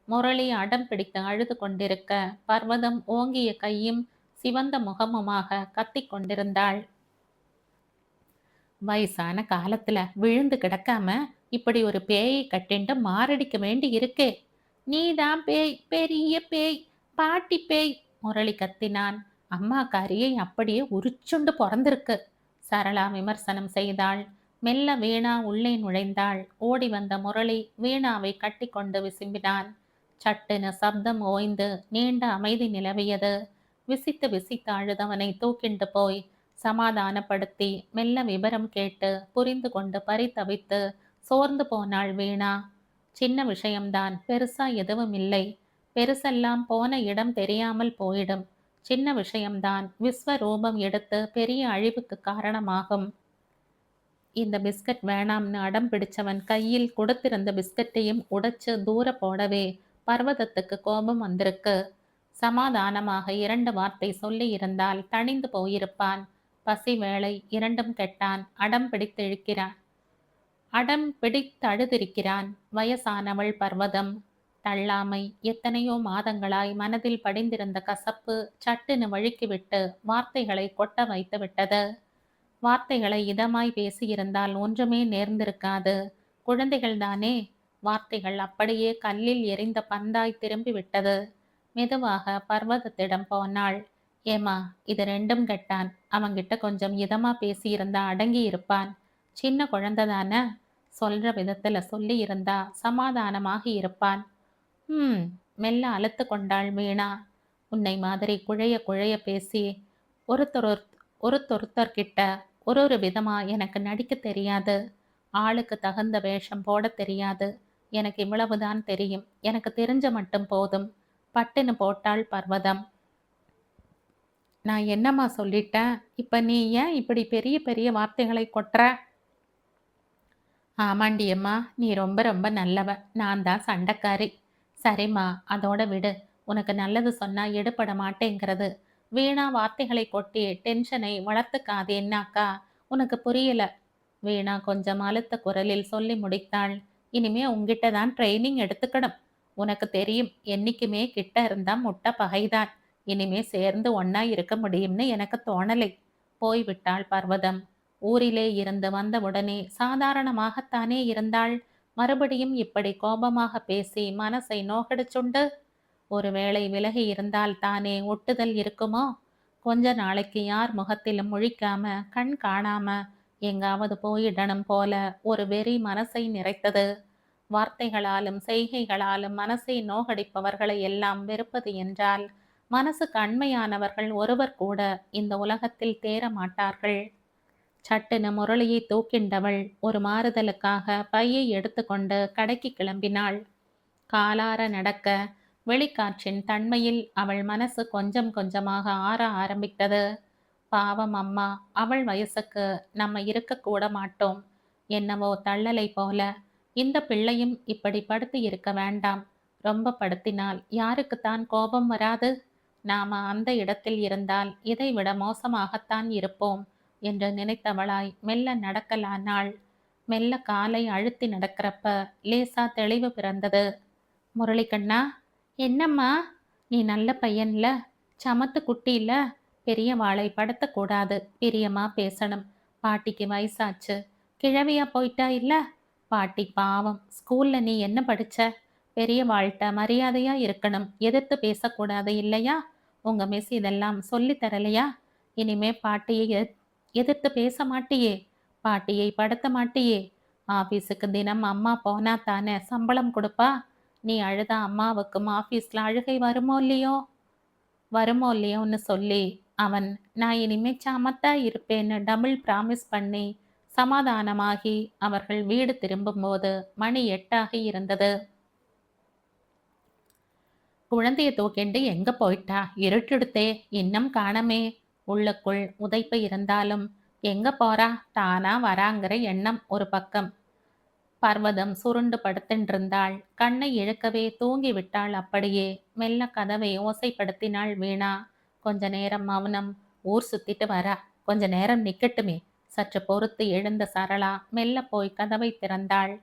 முரளி அடம் பிடித்து அழுது கொண்டிருக்க பர்வதம் ஓங்கிய கையும் சிவந்த முகமுமாக கத்திக் கொண்டிருந்தாள். வயசான காலத்துல விழுந்து கிடக்காம இப்படி ஒரு பேயை கட்டிண்டு மாரடிக்க வேண்டி இருக்கே. நீதான் பேய், பெரிய பேய், பாட்டி பேய், முரளி கத்தினான். அம்மா காரியை அப்படியே உரிச்சுண்டு பிறந்திருக்கு, சரளா விமர்சனம் செய்தாள். மெல்ல வீணா உள்ளே நுழைந்தாள். ஓடி வந்த முரளி வீணாவை கட்டி கொண்டு விசும்பினான். சட்டுன சப்தம் ஓய்ந்து நீண்ட அமைதி நிலவியது. விசித்து விசித்து அழுதவனை தூக்கிண்டு போய் சமாதானப்படுத்தி மெல்ல விபரம் கேட்டு புரிந்து கொண்டு பரிதவித்து சோர்ந்து போனாள் வீணா. சின்ன விஷயம்தான், பெருசா எதுவும் இல்லை. பெருசெல்லாம் போன இடம் தெரியாமல் போயிடும். சின்ன விஷயம்தான் விஸ்வரூபம் எடுத்து பெரிய அழிவுக்கு காரணமாகும். இந்த பிஸ்கட் வேணாம்னு அடம் பிடிச்சவன் கையில் கொடுத்திருந்த பிஸ்கட்டையும் உடைச்சு தூர போடவே பர்வதத்துக்கு கோபம் வந்திருக்கு. சமாதானமாக 2 வார்த்தை சொல்லி இருந்தால் தணிந்து போயிருப்பான். பசி வேளை, இரண்டும் கெட்டான். அடம் பிடித்தழுதிருக்கிறான். வயசானவள் பர்வதம். தள்ளாமை, எத்தனையோ மாதங்களாய் மனதில் படிந்திருந்த கசப்பு சட்டுன்னு வழுக்கிவிட்டு வார்த்தைகளை கொட்ட வைத்து விட்டது. வார்த்தைகளை இதமாய் பேசியிருந்தால் ஒன்றுமே நேர்ந்திருக்காது. குழந்தைகள்தானே. வார்த்தைகள் அப்படியே கல்லில் எரிந்த பந்தாய் திரும்பி விட்டது. மெதுவாக பர்வதத்திடம் போனாள். ஏமா, இது 2ம் கெட்டான். அவங்கிட்ட கொஞ்சம் இதமா பேசியிருந்தா அடங்கி இருப்பான். சின்ன குழந்தைதானே. சொல்ற விதத்துல சொல்லி இருந்தா சமாதானமாகி இருப்பான். மெல்ல அழுத்து கொண்டாள் வீணா. உன்னை மாதிரி குழைய குழைய பேசி ஒருத்தொருத்தர்கிட்ட ஒரு விதமா எனக்கு நடிக்க தெரியாது. ஆளுக்கு தகுந்த வேஷம் போட தெரியாது. எனக்கு இவ்வளவுதான் தெரியும். எனக்கு தெரிஞ்ச மட்டும் போதும். பட்டுன்னு போட்டாள் பர்வதம். நான் என்னம்மா சொல்லிட்டேன்? இப்ப நீ ஏன் இப்படி பெரிய பெரிய வார்த்தைகளை கொட்டுற? ஆமாண்டி அம்மா, நீ ரொம்ப ரொம்ப நல்லவ. நான் தான் சண்டைக்காரி. சரிம்மா, அதோட விடு. உனக்கு நல்லது சொன்னா எடுபட மாட்டேங்கிறது. வீணா வார்த்தைகளை கொட்டி டென்ஷனை வளர்த்துக்காதேன்னாக்கா உனக்கு புரியல. வீணா கொஞ்சம் அழுத்த குரலில் சொல்லி முடித்தாள். இனிமே உங்ககிட்ட தான் ட்ரைனிங் எடுத்துக்கணும். உனக்கு தெரியும், என்னைக்குமே கிட்ட இருந்தா முட்டை பகைதான். இனிமே சேர்ந்து ஒன்னா இருக்க முடியும்னு எனக்கு தோணலை. போய்விட்டாள் பர்வதம். ஊரிலே இருந்து வந்தவுடனே சாதாரணமாகத்தானே இருந்தாள். மறுபடியும் இப்படி கோபமாக பேசி மனசை நோகடிச்சுண்டு. ஒருவேளை விலகி இருந்தால் தானே ஒட்டுதல் இருக்குமோ? கொஞ்ச நாளைக்கு யார் முகத்திலும் முழிக்காம கண் காணாம எங்காவது போயிடணும் போல ஒரு வெறி மனசை நிறைத்தது. வார்த்தைகளாலும் செய்கைகளாலும் மனசை நோகடிப்பவர்களை எல்லாம் வெறுப்பது என்றால் மனசுக்கு அண்மையானவர்கள் ஒருவர் கூட இந்த உலகத்தில் தேர மாட்டார்கள். சட்டுன்னு முரளியை தூக்கிண்டவள் ஒரு மாறுதலுக்காக பையை எடுத்துக்கொண்டு கடைக்கு கிளம்பினாள். காலார நடக்க வெளிக்காற்றின் தன்மையில் அவள் மனசு கொஞ்சம் கொஞ்சமாக ஆற ஆரம்பித்தது. பாவம் அம்மா, அவள் வயசுக்கு நம்ம இருக்கக்கூட மாட்டோம். என்னவோ தள்ளலை போல. இந்த பிள்ளையும் இப்படி படுத்து இருக்க வேண்டாம். ரொம்ப படுத்தினால் யாருக்குத்தான் கோபம் வராது? நாம அந்த இடத்தில் இருந்தால் இதைவிட மோசமாகத்தான் இருப்போம் என்று நினைத்தவளாய் மெல்ல நடக்கலானாள். மெல்ல காலை அழுத்தி நடக்கிறப்ப லேசா தெளிவு பிறந்தது. முரளிக்கண்ணா, என்னம்மா? நீ நல்ல பையன்ல, சமத்து குட்டில, பெரியவாளை படுத்தக்கூடாது, பிரியமா பேசணும். பாட்டிக்கு வயசாச்சு, கிழவியா போயிட்டா இல்ல? பாட்டி பாவம். ஸ்கூல்ல நீ என்ன படிச்ச? பெரியவாள்கிட்ட மரியாதையா இருக்கணும், எதிர்த்து பேசக்கூடாது இல்லையா? உங்க மிஸ் இதெல்லாம் சொல்லி தரலையா? இனிமே பாட்டியை எதிர்த்து பேச மாட்டியே? பாட்டியை படுத்த மாட்டியே? ஆபீஸுக்கு தினம் அம்மா போனா தானே சம்பளம் கொடுப்பா? நீ அழுதா அம்மாவுக்கும் ஆபீஸ்ல அழுகை வருமோ இல்லையோ? வருமோ இல்லையோன்னு சொல்லி அவன் நான் இனிமே சமத்தா இருப்பேன்னு டபுள் பிராமிஸ் பண்ணி சமாதானமாகி அவர்கள் வீடு திரும்பும்போது மணி 8 இருந்தது. குழந்தைய தூக்கிண்டு எங்க போயிட்டா? இருட்டுடுத்தே, இன்னும் காணமே. உள்ளுக்குள் உதைப்பு இருந்தாலும் எங்க போறா? தானா வராங்கிற எண்ணம் ஒரு பக்கம். பர்வதம் சுருண்டு படுத்துன்றிருந்தாள். கண்ணை இழுக்கவே தூங்கி விட்டாள். அப்படியே மெல்ல கதவை ஓசைப்படுத்தினாள் வீணா. கொஞ்ச நேரம் மௌனம். ஊர் சுத்திட்டு வரா, கொஞ்ச நேரம் நிக்கட்டுமே. சற்று பொறுத்து எழுந்த சரளா மெல்ல போய் கதவை திறந்தாள்.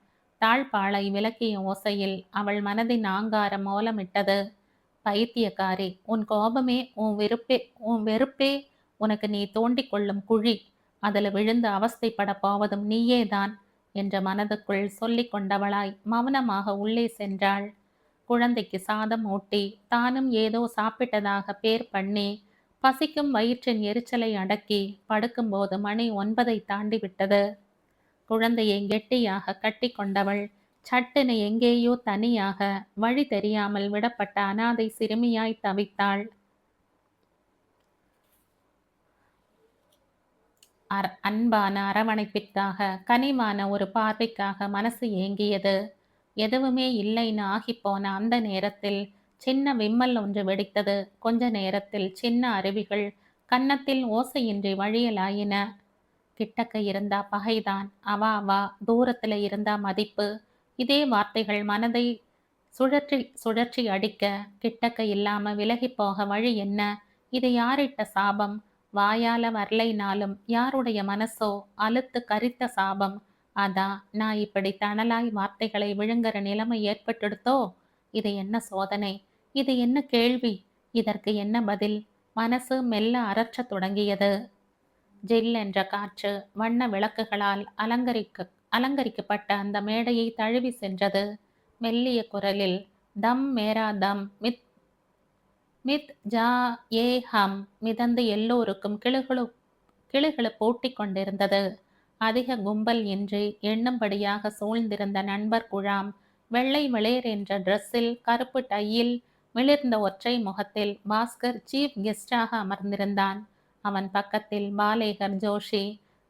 தாழ்பாளை விலக்கிய ஓசையில் அவள் மனதின் ஆங்காரம் ஓலமிட்டது. பைத்தியக்காரி, உன் கோபமே உன் வெறுப்பே உனக்கு நீ தோண்டிக் கொள்ளும் குழி. அதுல விழுந்து அவஸ்தைப்பட போவதும் நீயேதான் என்ற மனதுக்குள் சொல்லிக் கொண்டவளாய் மௌனமாக உள்ளே சென்றாள். குழந்தைக்கு சாதம் ஊட்டி தானும் ஏதோ சாப்பிட்டதாக பேர் பண்ணி பசிக்கும் வயிற்றின் எரிச்சலை அடக்கி படுக்கும்போது மணி 9 தாண்டி விட்டது. குழந்தையை கெட்டியாக கட்டி கொண்டவள் சட்டென எங்கேயோ தனியாக வழி தெரியாமல் விடப்பட்ட அனாதை சிறுமியாய் தவித்தாள். அன்பான அரவணைப்பிற்காக, கனிவான ஒரு பார்வைக்காக மனசு ஏங்கியது. எதுவுமே இல்லைன்னு ஆகிப்போன அந்த நேரத்தில் சின்ன விம்மல் ஒன்று வெடித்தது. கொஞ்ச நேரத்தில் சின்ன அருவிகள் கன்னத்தில் ஓசையின்றி வழியலாயின. கிட்டக்க இருந்தா பகைதான், அவா அவா, தூரத்துல இருந்தா மதிப்பு. இதே வார்த்தைகள் மனதை சுழற்றி சுழற்றி அடிக்க, கிட்டக்க இல்லாம விலகி போக வழி என்ன? இது யாரிட்ட சாபம்? வாயால வரலைனாலும் யாருடைய மனசோ அலுத்து கரித்த சாபம். அதான் நான் இப்படி தணலாய் வார்த்தைகளை விழுங்குற நிலைமை ஏற்பட்டுடுத்தோ. இது என்ன சோதனை? இது என்ன கேள்வி? இதற்கு என்ன பதில்? மனசு மெல்ல அரற்றத் தொடங்கியது. ஜில் என்ற காற்று வண்ண விளக்குகளால் அலங்கரிக்கப்பட்ட அந்த மேடையை தழுவி சென்றது. மெல்லிய குரலில் தம் மேரா தம் மித் மித் ஜா ஏ ஹம் மிதந்து எல்லோருக்கும் கிளுகிளு பூட்டிக் கொண்டிருந்தது. அதிக கும்பல் இன்றி எண்ணும்படியாக சூழ்ந்திருந்த நண்பர் குழாம். வெள்ளை வெளிர் என்ற டிரெஸ்ஸில், கருப்பு டையில், மிளிர்ந்த ஒற்றை முகத்தில் பாஸ்கர் சீஃப் கெஸ்டாக அமர்ந்திருந்தான். அவன் பக்கத்தில் பாலேகர் ஜோஷி.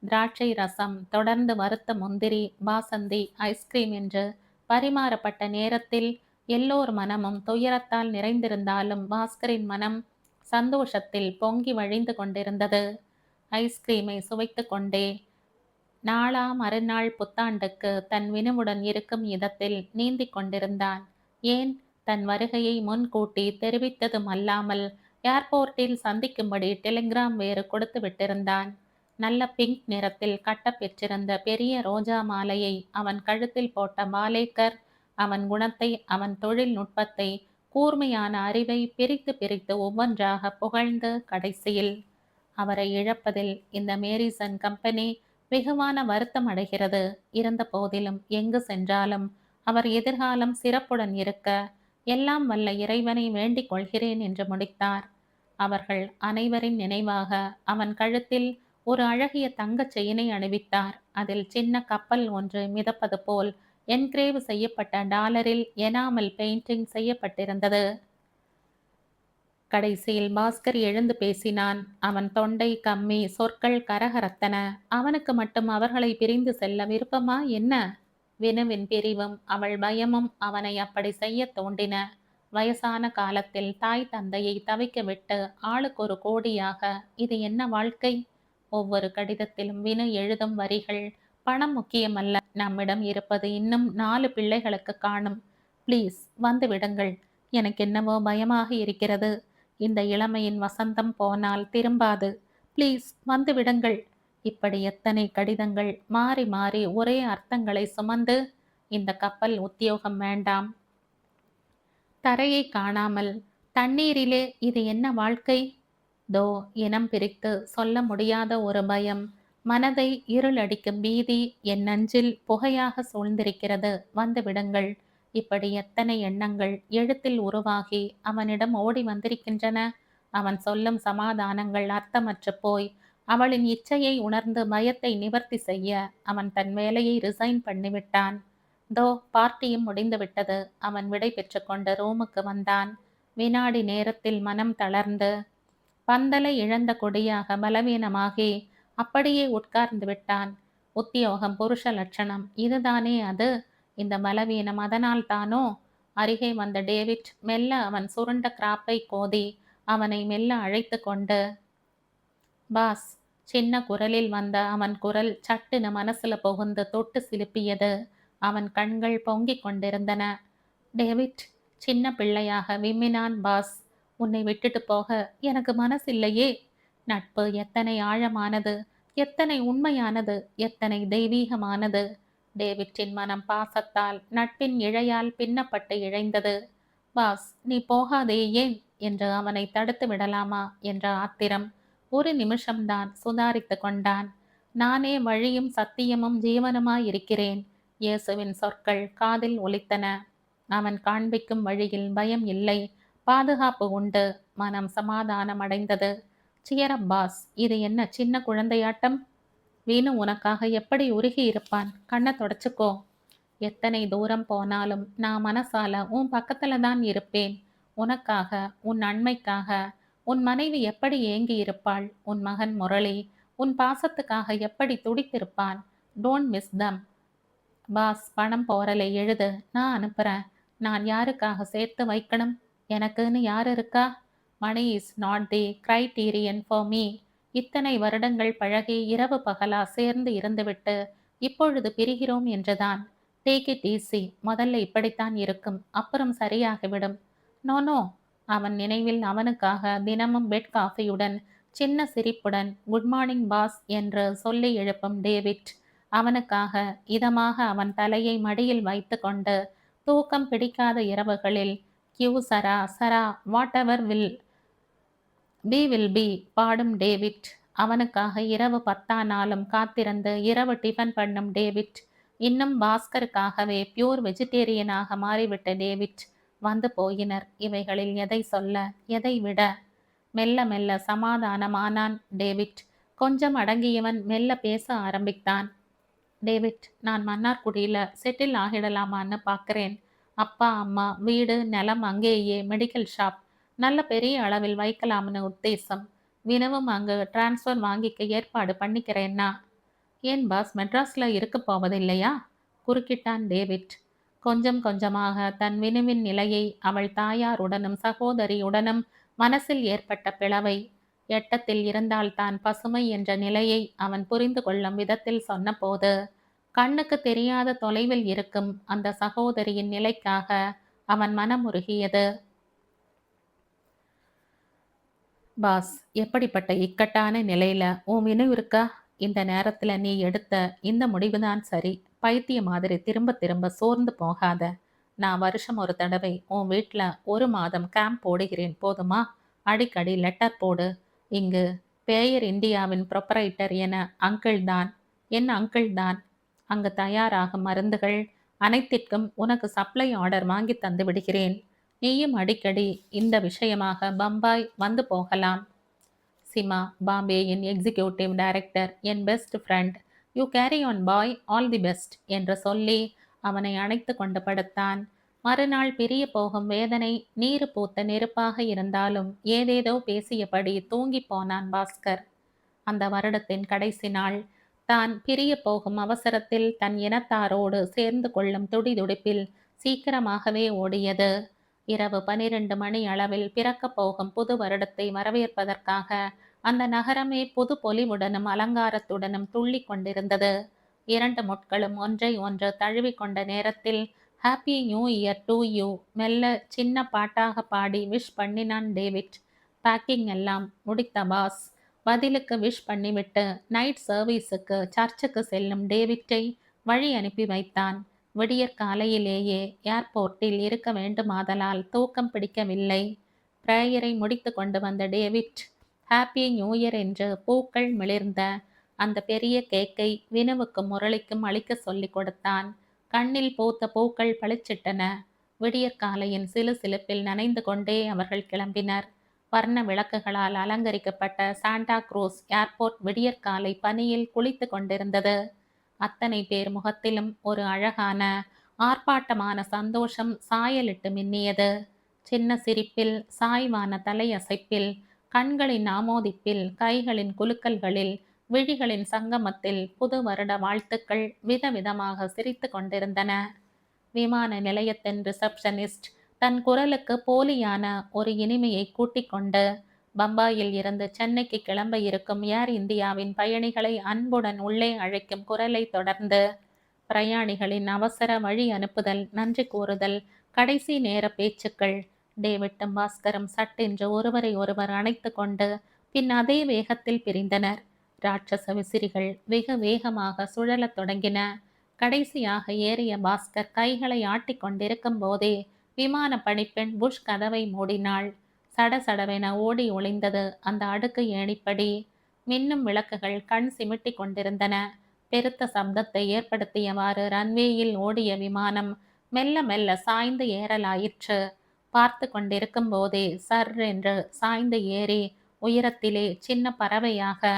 திராட்சை ரசம், தொடர்ந்து வறுத்த முந்திரி, பாசந்தி, ஐஸ்கிரீம் என்று பரிமாறப்பட்ட நேரத்தில் எல்லோர் மனமும் துயரத்தால் நிறைந்திருந்தாலும் பாஸ்கரின் மனம் சந்தோஷத்தில் பொங்கி வழிந்து கொண்டிருந்தது. ஐஸ்கிரீமை சுவைத்து கொண்டே நாளா மறுநாள் புத்தாண்டுக்கு தன் வினுவுடன் இருக்கும் இதத்தில் நீந்திக் கொண்டிருந்தான். ஏன், தன் வருகையை முன்கூட்டி தெரிவித்ததும் அல்லாமல் ஏர்போர்ட்டில் சந்திக்கும்படி டெலிகிராம் வேறு கொடுத்து விட்டிருந்தான். நல்ல பிங்க் நிறத்தில் கட்டப்பெற்றிருந்த பெரிய ரோஜா மாலையை அவன் கழுத்தில் போட்ட பாலேக்கர் அவன் குணத்தை, அவன் தொழில்நுட்பத்தை, கூர்மையான அறிவை பிரித்து பிரித்து ஒவ்வொன்றாக புகழ்ந்து கடைசியில் அவரை இழப்பதில் இந்த மேரிசன் கம்பெனி வெகுவான வருத்தம் அடைகிறது. இருந்த போதிலும் எங்கு சென்றாலும் அவர் எதிர்காலம் சிறப்புடன் இருக்க எல்லாம் வல்ல இறைவனை வேண்டிக் கொள்கிறேன் என்று முடித்தார். அவர்கள் அனைவரின் நினைவாக அவன் கழுத்தில் ஒரு அழகிய தங்கச் செயினை அணிவித்தார். அதில் சின்ன கப்பல் ஒன்று மிதப்பது போல் என்கிரேவ் செய்யப்பட்ட டாலரில் எனாமல் பெயிண்டிங் செய்யப்பட்டிருந்தது. கடைசியில் பாஸ்கர் எழுந்து பேசினான். அவன் தொண்டை கம்மி, சொற்கள் கரகரத்தன. அவனுக்கு மட்டும் அவர்களை பிரிந்து செல்ல விருப்பமா என்ன? வினுவின் பிரிவும் அவள் பயமும் அவனை அப்படி செய்ய தோண்டின. வயசான காலத்தில் தாய் தந்தையை தவிக்க விட்டு ஆளுக்கு ஒரு கோடியாக இது என்ன வாழ்க்கை? ஒவ்வொரு கடிதத்திலும் வினு எழுதும் வரிகள் பணம் முக்கியமல்ல. நம்மிடம் இருப்பது இன்னும் 4 பிள்ளைகளுக்கு காணும். ப்ளீஸ் வந்து விடுங்கள். எனக்கென்னவோ பயமாக இருக்கிறது. இந்த இளமையின் வசந்தம் போனால் திரும்பாது. ப்ளீஸ் வந்து விடுங்கள். இப்படி எத்தனை கடிதங்கள் மாறி மாறி ஒரே அர்த்தங்களை சுமந்து, இந்த கப்பல் உத்தியோகம் வேண்டாம். தரையை காணாமல் தண்ணீரிலே இது என்ன வாழ்க்கை? தோ இனம் பிரித்து சொல்ல முடியாத ஒரு பயம், மனதை இருளடிக்கும் பீதி என் நெஞ்சில் புகையாக சூழ்ந்திருக்கிறது. வந்து விடுங்கள். இப்படி எத்தனை எண்ணங்கள் எழுத்தில் உருவாகி அவனிடம் ஓடி வந்திருக்கின்றன. அவன் சொல்லும் சமாதானங்கள் அர்த்தமற்று போய் அவளின் இச்சையை உணர்ந்து பயத்தை நிவர்த்தி செய்ய அவன் தன் வேலையை ரிசைன் பண்ணிவிட்டான். தோ பார்ட்டியும் முடிந்துவிட்டது. அவன் விடை பெற்றுக்கொண்டு ரூமுக்கு வந்தான். வினாடி நேரத்தில் மனம் தளர்ந்து பந்தலை இழந்த கொடியாக பலவீனமாகி அப்படியே உட்கார்ந்து விட்டான். உத்தியோகம் புருஷ லட்சணம், இதுதானே அது? இந்த பலவீனம் அதனால் தானோ? அருகே வந்த டேவிட் மெல்ல அவன் சுருண்ட கிராப்பை கோதி அவனை மெல்ல அழைத்து கொண்டு, பாஸ். சின்ன குரலில் வந்த அவன் குரல் சட்டுன்னு மனசுல புகுந்து தொட்டு சிலுப்பியது. அவன் கண்கள் பொங்கிக் கொண்டிருந்தன. டேவிட் சின்ன பிள்ளையாக விம்மினான் பாஸ். உன்னை விட்டுட்டு போக எனக்கு மனசில்லையே. நட்பு எத்தனை ஆழமானது, எத்தனை உண்மையானது, எத்தனை தெய்வீகமானது. டேவிட்டின் மனம் பாசத்தால் நட்பின் இழையால் பின்னப்பட்டு இழைந்தது. பாஸ் நீ போகாதே ஏன் என்று அவனை தடுத்து விடலாமா என்ற ஆத்திரம். ஒரு நிமிஷம்தான் சுதாரித்து கொண்டான். நானே வழியும் சத்தியமும் ஜீவனுமாயிருக்கிறேன். இயேசுவின் சொற்கள் காதில் ஒலித்தன. அவன் காண்பிக்கும் வழியில் பயம் இல்லை, பாதுகாப்பு உண்டு. மனம் சமாதானம் அடைந்தது. Cheer up pass. இது என்ன சின்ன குழந்தையாட்டம்? வீணு உனக்காக எப்படி உருகி இருப்பான். கண்ணை தொடச்சுக்கோ. எத்தனை தூரம் போனாலும் நான் மனசால உன் பக்கத்துல தான் இருப்பேன். உனக்காக, உன் நன்மைக்காக. உன் மனைவி எப்படி ஏங்கி இருப்பாள்? உன் மகன் முரளி உன் பாசத்துக்காக எப்படி துடித்திருப்பான்? Don't miss them. பாஸ் பணம் போறலை எழுது, நான் அனுப்புறேன். நான் யாருக்காக சேர்த்து வைக்கணும்? எனக்குன்னு யார் இருக்கா? Money is not the criterion for me. இத்தனை வருடங்கள் பழகி இரவு பகலா சேர்ந்து இருந்துவிட்டு இப்பொழுது பிரிகிறோம் என்றுதான். Take it easy. முதல்ல இப்படித்தான் இருக்கும், அப்புறம் சரியாகிவிடும். No no. அவன் நினைவில் அவனுக்காக தினமும் பெட் காஃபியுடன் சின்ன சிரிப்புடன் குட் மார்னிங் பாஸ் என்று சொல்லி எழுப்பும் டேவிட். அவனுக்காக இதமாக அவன் தலையை மடியில் வைத்து கொண்டு தூக்கம் பிடிக்காத இரவுகளில் Q Sara Sara what ever will be பாடும் டேவிட். அவனுக்காக இரவு 10 காத்திருந்து இரவு டிஃபன் பண்ணும் டேவிட். இன்னும் பாஸ்கருக்காகவே பியூர் வெஜிடேரியனாக மாறிவிட்ட டேவிட். வந்து போயினர். இவைகளில் எதை சொல்ல, எதை விட? மெல்ல மெல்ல சமாதானமானான் டேவிட். கொஞ்சம் அடங்கியவன் மெல்ல பேச ஆரம்பித்தான். டேவிட், நான் மன்னார்குடியில செட்டில் ஆகிடலாமான்னு பார்க்குறேன். அப்பா அம்மா, வீடு நிலம், அங்கேயே மெடிக்கல் ஷாப் நல்ல பெரிய அளவில் வைக்கலாம்னு உத்தேசம். வினவும் அங்கு டிரான்ஸ்ஃபர் வாங்கிக்க ஏற்பாடு பண்ணிக்கிறேன்னா. ஏன் பாஸ் மெட்ராஸ்ல இருக்க போவதில்லையா? குறுக்கிட்டான் டேவிட். கொஞ்சம் கொஞ்சமாக தன் வினுவின் நிலையை, அவள் தாயாருடனும் சகோதரியுடனும் மனசில் ஏற்பட்ட பிளவை, எட்டத்தில் இருந்தால்தான் பசுமை என்ற நிலையை அவன் புரிந்து கொள்ளும் விதத்தில் சொன்னபோது, கண்ணுக்கு தெரியாத தொலைவில் இருக்கும் அந்த சகோதரியின் நிலைக்காக அவன் மனமுருகியது. பாஸ், எப்படிப்பட்ட இக்கட்டான நிலையில உன் வினு இருக்கா? இந்த நேரத்துல நீ எடுத்த இந்த முடிவுதான் சரி. பைத்திய மாதிரி திரும்ப திரும்ப சோர்ந்து போகாத. நான் வருஷம் ஒரு தடவை உன் வீட்டில் 1 மாதம் கேம்ப் போடுகிறேன், போதுமா? அடிக்கடி லெட்டர் போடு. இங்கு பேயர் இந்தியாவின் ப்ரொப்பரைட்டர் என் அங்கிள் தான். அங்கு தயாராகும் மருந்துகள் அனைத்திற்கும் உனக்கு சப்ளை ஆர்டர் வாங்கி தந்து விடுகிறேன். நீயும் அடிக்கடி இந்த விஷயமாக பம்பாய் வந்து போகலாம். சிமா, பாம்பேயின் எக்ஸிக்யூட்டிவ் டைரக்டர், என் best friend. You carry on bye, all the best என்று சொல்லி அவனை அணைத்து கொண்டு படுத்தான். மறுநாள் பிரிய போகும் வேதனை நீரு பூத்த நெருப்பாக இருந்தாலும் ஏதேதோ பேசியபடி தூங்கி போனான் பாஸ்கர். அந்த வருடத்தின் கடைசி நாள். தான் பிரிய போகும் அவசரத்தில் தன் இனத்தாரோடு சேர்ந்து கொள்ளும் துடிதுடிப்பில் சீக்கிரமாகவே ஓடியது. இரவு 12 மணி அளவில் பிறக்கப் போகும் புது வருடத்தை வரவேற்பதற்காக அந்த நகரமே புது பொலிவுடனும் அலங்காரத்துடனும் துள்ளி கொண்டிருந்தது. 2 முட்களும் ஒன்றை ஒன்று தழுவிக்கொண்ட நேரத்தில் happy new year to you மெல்ல சின்ன பாட்டாக பாடி விஷ் பண்ணினான் டேவிட். பேக்கிங் எல்லாம் முடித்த பாஸ் பதிலுக்கு விஷ் பண்ணிவிட்டு நைட் சர்வீஸுக்கு சர்ச்சுக்கு செல்லும் டேவிட்டை வழி அனுப்பி வைத்தான். விடியற் காலையிலேயே ஏர்போர்ட்டில் இருக்க வேண்டுமாதலால் தூக்கம் பிடிக்கவில்லை. பிரேயரை முடித்து கொண்டு வந்த டேவிட் ஹாப்பி நியூ இயர் என்று பூக்கள் மிளிர்ந்த அந்த பெரிய கேக்கை வினுவுக்கும் முரளிக்கும் அளிக்க சொல்லிக் கொடுத்தான். கண்ணில் பூத்த பூக்கள் பளிச்சிட்டன. விடியற்காலையின் சிலுசிலுப்பில் நனைந்து கொண்டே அவர்கள் கிளம்பினர். வர்ண விளக்குகளால் அலங்கரிக்கப்பட்ட சாண்டா குரூஸ் ஏர்போர்ட் விடியற்காலை பனியில் குளித்து கொண்டிருந்தது. அத்தனை பேர் முகத்திலும் ஒரு அழகான ஆர்ப்பாட்டமான சந்தோஷம் சாயலிட்டு மின்னியது. சின்ன சிரிப்பில், சாய்வான தலையசைப்பில், கண்களின் ஆமோதிப்பில், கைகளின் குலுக்கல்களில், விழிகளின் சங்கமத்தில் புது வருட வாழ்த்துக்கள் விதவிதமாக சிரித்து கொண்டிருந்தன. விமான நிலையத்தின் ரிசப்ஷனிஸ்ட் தன் குரலுக்கு போலியான ஒரு இனிமையை கூட்டிக் கொண்டு பம்பாயில் இருந்து சென்னைக்கு கிளம்ப இருக்கும் ஏர் இந்தியாவின் பயணிகளை அன்புடன் உள்ளே அழைக்கும் குரலை தொடர்ந்து பிரயாணிகளின் அவசர வழி அனுப்புதல், நன்றி கூறுதல், கடைசி நேர பேச்சுக்கள். டேவிட்டும் பாஸ்கரும் சட்டென்று ஒருவரை ஒருவர் அணைத்து கொண்டு பின் அதே வேகத்தில் பிரிந்தனர். ராட்சச விசிறிகள் வெகு வேகமாக சுழலத் தொடங்கின. கடைசியாக ஏறிய பாஸ்கர் கைகளை ஆட்டிக் கொண்டிருக்கும் போதே விமான பணிப்பெண் புஷ் கதவை மூடினாள். சடசடவென ஓடி ஒளிந்தது அந்த அடுக்கு ஏணிப்படி. மின்னும் விளக்குகள் கண் சிமிட்டி கொண்டிருந்தன. பெருத்த சப்தத்தை ஏற்படுத்தியவாறு ரன்வேயில் ஓடிய விமானம் மெல்ல மெல்ல சாய்ந்து ஏறலாயிற்று. பார்த்து கொண்டிருக்கும் போதே சர் என்று சாய்ந்து ஏறி உயரத்திலே சின்ன பறவையாக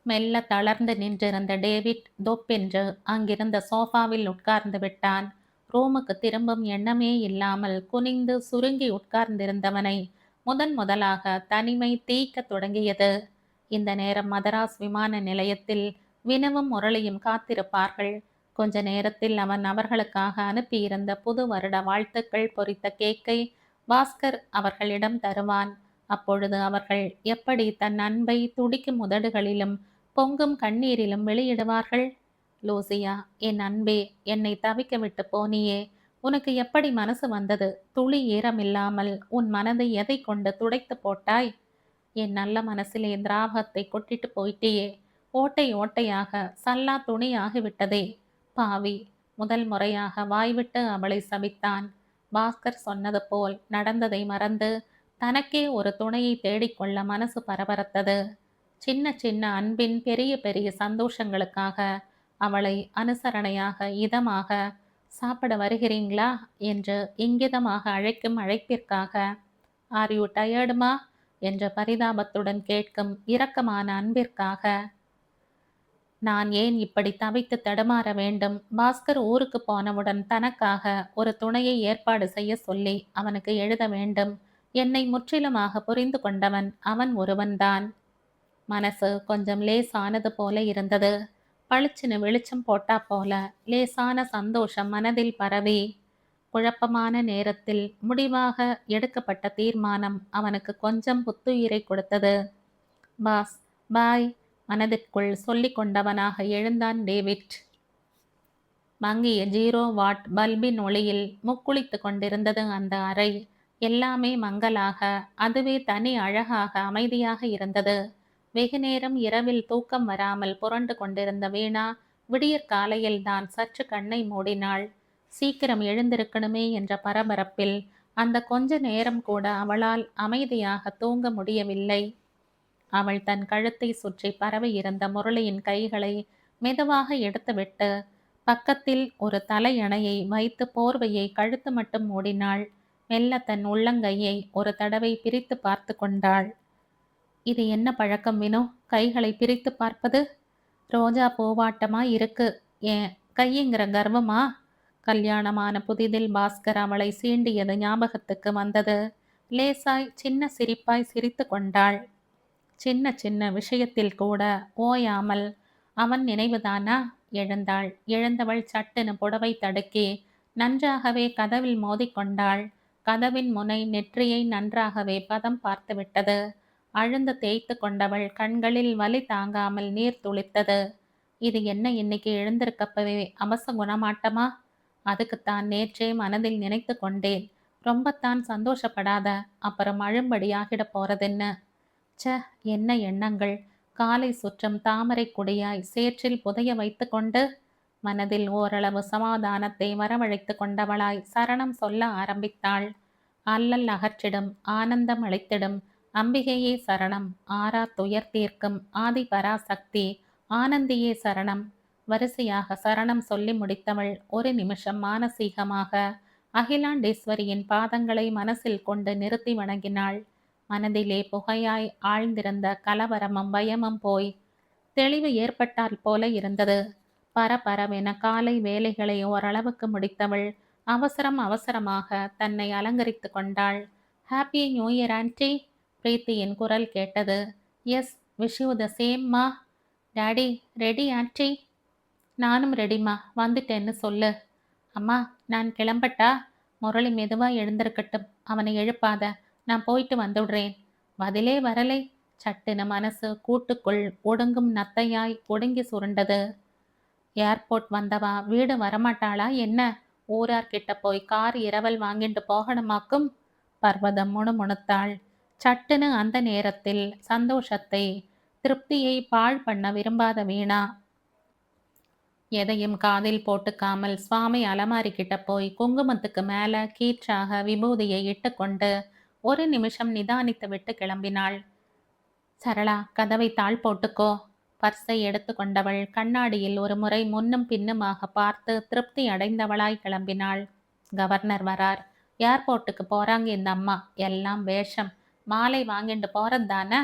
மெல்ல தளர்ந்து நின்றிருந்த டேவிட் தொப்பென்று அங்கிருந்த சோஃபாவில் உட்கார்ந்து விட்டான். ரூமுக்கு திரும்பும் எண்ணமே இல்லாமல் குனிந்து சுருங்கி உட்கார்ந்திருந்தவனை முதலாக தனிமை தீய்க்கத் தொடங்கியது. இந்த நேரம் மதராஸ் விமான நிலையத்தில் வினுவும் முரளியும் காத்திருப்பார்கள். கொஞ்ச நேரத்தில் அவன் அவர்களுக்காக அனுப்பியிருந்த புது வருட வாழ்த்துக்கள் பொறித்த கேக்கை பாஸ்கர் அவர்களிடம் தருவான். அப்பொழுது அவர்கள் எப்படி தன் அன்பை துடிக்கும் உதடுகளிலும் பொங்கும் கண்ணீரிலும் வெளியிடுவார்கள். லூசியா, என் அன்பே, என்னை தவிக்க விட்டு போனியே, உனக்கு எப்படி மனசு வந்தது? துளி ஈரமில்லாமல் உன் மனதை எதை கொண்டு துடைத்து போட்டாய்? என் நல்ல மனசிலே திராவகத்தை கொட்டிட்டு போயிட்டியே. ஓட்டை ஓட்டையாக சல்லா துணி ஆகிவிட்டதே. பாவி! முதல் முறையாக வாய்விட்டு அவளை சபித்தான். பாஸ்கர் சொன்னது போல் நடந்ததை மறந்து தனக்கே ஒரு துணையை தேடிக்கொள்ள மனசு பரபரத்தது. சின்ன சின்ன அன்பின் பெரிய பெரிய சந்தோஷங்களுக்காக அவளை அனுசரணையாக இதமாக சாப்பிட வருகிறீங்களா என்று இங்கிதமாக அழைக்கும் அழைப்பிற்காக ஆர் யூ டயர்டுமா என்ற பரிதாபத்துடன் கேட்கும் இரக்கமான அன்பிற்காக நான் ஏன் இப்படி தவித்து தடுமாற வேண்டும்? பாஸ்கர் ஊருக்கு போனவுடன் தனக்காக ஒரு துணையை ஏற்பாடு செய்ய சொல்லி அவனுக்கு எழுத வேண்டும். என்னை முற்றிலுமாக புரிந்து கொண்டவன் அவன் ஒருவன்தான். மனசு கொஞ்சம் லேசானது போல இருந்தது. பளிச்சுன்னு வெளிச்சம் போட்டா போல லேசான சந்தோஷம் மனதில் பரவி, குழப்பமான நேரத்தில் முடிவாக எடுக்கப்பட்ட தீர்மானம் அவனுக்கு கொஞ்சம் புத்துயிரை கொடுத்தது. பாஸ், பாய், மனதிற்குள் சொல்லி கொண்டவனாக எழுந்தான் டேவிட். மங்கிய 0 வாட் பல்பின் ஒளியில் முக்குளித்து கொண்டிருந்தது அந்த அறை. எல்லாமே மங்கலாக, அதுவே தனி அழகாக அமைதியாக இருந்தது. வெகு நேரம் இரவில் தூக்கம் வராமல் புரண்டு கொண்டிருந்த வீணா விடியற் காலையில்தான் சற்று கண்ணை மூடினாள். சீக்கிரம் எழுந்திருக்கணுமே என்ற பரபரப்பில் அந்த கொஞ்ச நேரம் கூட அவளால் அமைதியாக தூங்க முடியவில்லை. அவள் தன் கழுத்தை சுற்றி பரவி இருந்த முரளியின் கைகளை மெதுவாக எடுத்துவிட்டு பக்கத்தில் ஒரு தலையணையை வைத்து போர்வையை கழுத்து மட்டும் மூடினாள். மெல்ல தன் உள்ளங்கையை ஒரு தடவை பிரித்து பார்த்து கொண்டாள். இது என்ன பழக்கம் வினோ? கைகளை பிரித்து பார்ப்பது? ரோஜா பூவாட்டமா இருக்கு. ஏன் கையுங்கிற கர்வமா? கல்யாணமான புதிதில் பாஸ்கர் அவளை சீண்டியது ஞாபகத்துக்கு வந்தது. லேசாய் சின்ன சிரிப்பாய் சிரித்து கொண்டாள். சின்ன சின்ன விஷயத்தில் கூட ஓயாமல் அவன் நினைவுதானா? எழுந்தாள். எழுந்தவள் சட்டுன்னு புடவை தடுக்கி நன்றாகவே கதவில் மோதிக்கொண்டாள். கதவின் முனை நெற்றியை நன்றாகவே பதம் பார்த்து விட்டது. அழுந்து தேய்த்து கொண்டவள் கண்களில் வலி தாங்காமல் நீர் துளித்தது. இது என்ன இன்னைக்கு எழுந்திருக்கப்பவே அபசகுணமாட்டமா? அதுக்குத்தான் நேற்றே மனதில் நினைத்து கொண்டேன். ரொம்பத்தான் சந்தோஷப்படாத, அப்புறம் அழும்படியாகிட போறதென்ன? ச்ச, என்ன எண்ணங்கள்! காலை சுற்றும் தாமரை கொடியாய் சேற்றில் புதைய வைத்து கொண்டு மனதில் ஓரளவு சமாதானத்தை வரவழைத்து கொண்டவளாய் சரணம் சொல்ல ஆரம்பித்தாள். அல்லல் அகற்றிடும், ஆனந்தம் அளித்திடும் அம்பிகையே சரணம், ஆறா துயர் தீர்க்கும் ஆதி பராசக்தி ஆனந்தியே சரணம். வரிசையாக சரணம் சொல்லி முடித்தவள் ஒரு நிமிஷம் மானசீகமாக அகிலாண்டேஸ்வரியின் பாதங்களை மனசில் கொண்டு நிறுத்தி வணங்கினாள். மனதிலே புகையாய் ஆழ்ந்திருந்த கலவரமும் பயமும் போய் தெளிவு ஏற்பட்டால் போல இருந்தது. பரபரவென காலை வேலைகளை ஓரளவுக்கு முடித்தவள் அவசரம் அவசரமாக தன்னை அலங்கரித்து கொண்டாள். ஹாப்பி நியூ இயர் ஆன்டி, பிரீத்தியின் குரல் கேட்டது. Yes, wish you the same மா. Daddy ready aunty? நானும் ரெடிம்மா, வந்துட்டேன்னு சொல்லு. அம்மா, நான் கிளம்பட்டா? முரளி மெதுவா எழுந்திருக்கட்டும், அவனை எழுப்பாத, நான் போயிட்டு வந்துடுறேன். பதிலே வரலை. சட்டுன மனசு கூட்டுக்குள் ஒடுங்கும் நத்தையாய் ஒடுங்கி சுருண்டது. ஏர்போர்ட் வந்தவா வீடு வரமாட்டாளா என்ன? ஊரார்கிட்ட போய் கார் இரவல் வாங்கிட்டு போகணுமாக்கும். பர்வதம் முணுமுணுத்தாள். சட்டுன்னு அந்த நேரத்தில் சந்தோஷத்தை திருப்தியை பாழ் பண்ண விரும்பாத வீணா எதையும் காதில் போட்டுக்காமல் சுவாமி அலமாரி கிட்ட போய் குங்குமத்துக்கு மேல கீற்றாக விபூதியை இட்டு கொண்டு ஒரு நிமிஷம் நிதானித்து விட்டு கிளம்பினாள். சரளா, கதவை தாழ் போட்டுக்கோ. பர்ஸை எடுத்து கொண்டவள் கண்ணாடியில் ஒரு முறை முன்னும் பின்னுமாக பார்த்து திருப்தி அடைந்தவளாய் கிளம்பினாள். கவர்னர் வரார். ஏர்போர்ட்டுக்கு போறாங்க இந்த அம்மா, எல்லாம் வேஷம். மாலை வாங்கிட்டு போறது தானே?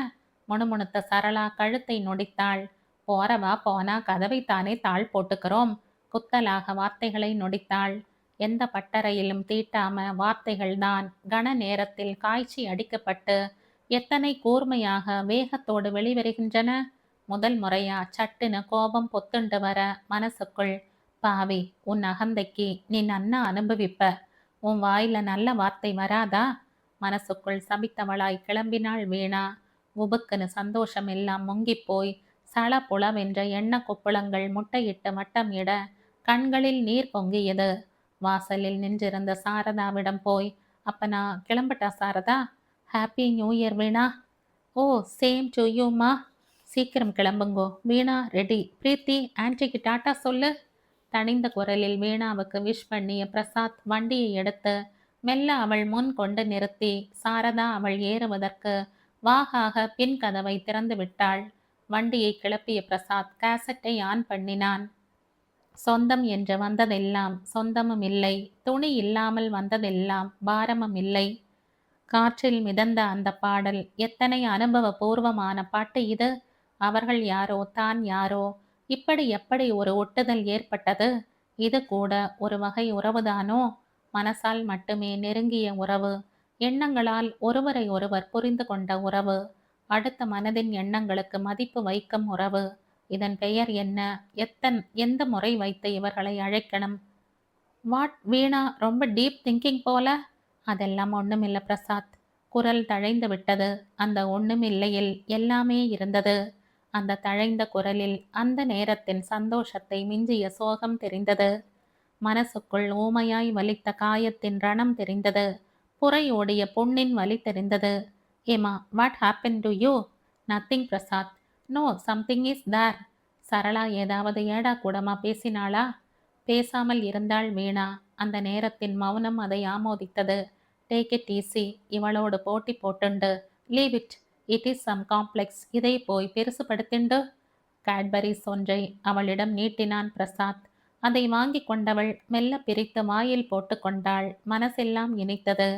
முணுமுணுத்த சரளா கழுத்தை நொடித்தாள். போறவா போனா கதவைத்தானே தாழ் போட்டுக்கிறோம். குத்தலாக வார்த்தைகளை நொடித்தாள். எந்த பட்டறையிலும் தீட்டாம வார்த்தைகள்தான் கன நேரத்தில் காய்ச்சி அடிக்கப்பட்டு எத்தனை கூர்மையாக வேகத்தோடு வெளிவருகின்றன. முதல் முறையா சட்டுன்னு கோபம் பொத்துண்டு வர மனசுக்குள், பாவி, உன் அகந்தைக்கு நீ நன்னா அனுபவிப்ப, உன் வாயில நல்ல வார்த்தை வராதா? மனசுக்குள் சபித்தவளாய் கிளம்பினாள் வீணா. உபுக்குன்னு சந்தோஷம் எல்லாம் முங்கிப்போய் சள புலவென்ற எண்ண கொப்புளங்கள் முட்டையிட்டு வட்டம் இட கண்களில் நீர் பொங்கியது. வாசலில் நின்றிருந்த சாரதாவிடம் போய், அப்ப நான் கிளம்பட்டா Sarada? Happy new year Veena. Oh, same to யூமா. சீக்கிரம் கிளம்புங்கோ. வீணா ரெடி. பிரீத்தி, ஆன்டிக்கு டாட்டா சொல்லு. தனிந்த குரலில் வீணாவுக்கு விஷ் பண்ணிய பிரசாத் வண்டியை எடுத்து மெல்ல அவள் முன் கொண்டு நிறுத்தி சாரதா அவள் ஏறுவதற்கு வாகாக பின் கதவை திறந்து விட்டாள். வண்டியை கிளப்பிய பிரசாத் கேசட்டை ஆன் பண்ணினான். சொந்தம் என்று வந்ததெல்லாம் சொந்தமும் இல்லை, துணி இல்லாமல் வந்ததெல்லாம் பாரமும் இல்லை. காற்றில் மிதந்த அந்த பாடல் எத்தனை அனுபவபூர்வமான பாட்டு இது! அவர்கள் யாரோ, தான் யாரோ, இப்படி எப்படி ஒரு ஒட்டுதல் ஏற்பட்டது? இது கூட ஒரு வகை உறவுதானோ? மனசால் மட்டுமே நெருங்கிய உறவு, எண்ணங்களால் ஒருவரை ஒருவர் புரிந்து கொண்ட உறவு, அடுத்த மனதின் எண்ணங்களுக்கு மதிப்பு வைக்கும் உறவு. இதன் பெயர் என்ன? எந்த முறை வைத்து இவர்களை அழைக்கணும்? வாட் வீணா, ரொம்ப டீப் திங்கிங் போல. அதெல்லாம் ஒண்ணுமில்ல பிரசாத். குரல் தழைந்து விட்டது. அந்த ஒண்ணுமில்லையில் எல்லாமே இருந்தது. அந்த தழைந்த குரலில் அந்த நேரத்தின் சந்தோஷத்தை மிஞ்சிய சோகம் தெரிந்தது. மனசுக்குள் ஊமையாய் வலித்த காயத்தின் ரணம் தெரிந்தது. புறையோடிய புண்ணின் வலி தெரிந்தது. ஏமா, what happen to you? Nothing Prasad. No, something is there. Sarala ஏதாவது ஏடா கூடமா பேசினாளா? பேசாமல் இருந்தாள் வீணா. அந்த நேரத்தின் மௌனம் அதை ஆமோதித்தது. Take it easy. இவளோடு போட்டி போட்டுண்டு leave it. It is some complex. இதை போய் பெருசுபடுத்திண்டு. கேட்பரிஸ் ஒன்றை அவளிடம் நீட்டினான் பிரசாத். அதை வாங்கி கொண்டவள் மெல்ல பிரித்து வாயில் போட்டு கொண்டாள். மனசெல்லாம் இனித்தது.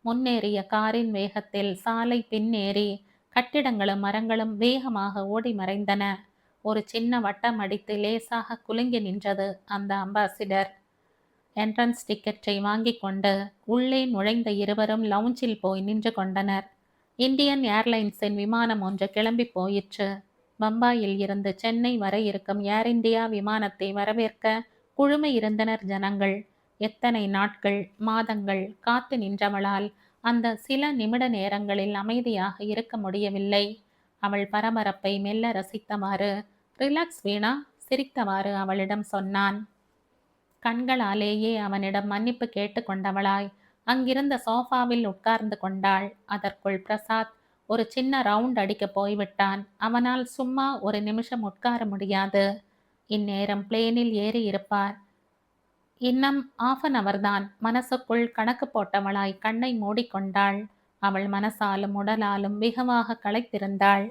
முன்னேறிய காரின் வேகத்தில் சாலை பின்னேறி கட்டிடங்களும் மரங்களும் வேகமாக ஓடி மறைந்தன. ஒரு சின்ன வட்டம் அடித்து லேசாக குலுங்கி நின்றது அந்த அம்பாசிடர். என்ட்ரன்ஸ் டிக்கெட்டை வாங்கி கொண்டு உள்ளே நுழைந்த இருவரும் லவுஞ்சில் போய் நின்று கொண்டனர். இந்தியன் ஏர்லைன்ஸின் விமானம் ஒன்று கிளம்பி போயிற்று. பம்பாயில் இருந்து சென்னை வரை இருக்கும் ஏர் இந்தியா விமானத்தை வரவேற்க குழுமை இருந்தனர் ஜனங்கள். எத்தனை நாட்கள், மாதங்கள் காத்து நின்றவளால் அந்த சில நிமிட நேரங்களில் அமைதியாக இருக்க முடியவில்லை. அவள் பரபரப்பை மெல்ல ரசித்தவாறு, ரிலாக்ஸ் வீணா, சிரித்தவாறு அவளிடம் சொன்னான். கண்களாலேயே அவனிடம் மன்னிப்பு கேட்டு கொண்டவளாய் அங்கிருந்த சோஃபாவில் உட்கார்ந்து கொண்டாள். அதற்குள் பிரசாத் ஒரு சின்ன ரவுண்ட் அடிக்க போய்விட்டான். அவனால் சும்மா ஒரு நிமிஷம் உட்கார முடியாது. இந்நேரம் பிளேனில் ஏறி இருப்பார். இன்னும் ஆஃப் அன் அவர் தான். மனசுக்குள் கணக்கு போட்டவளாய் கண்ணை மூடிக்கொண்டாள். அவள் மனசாலும் உடலாலும் வெகுவாக களைத்திருந்தாள்.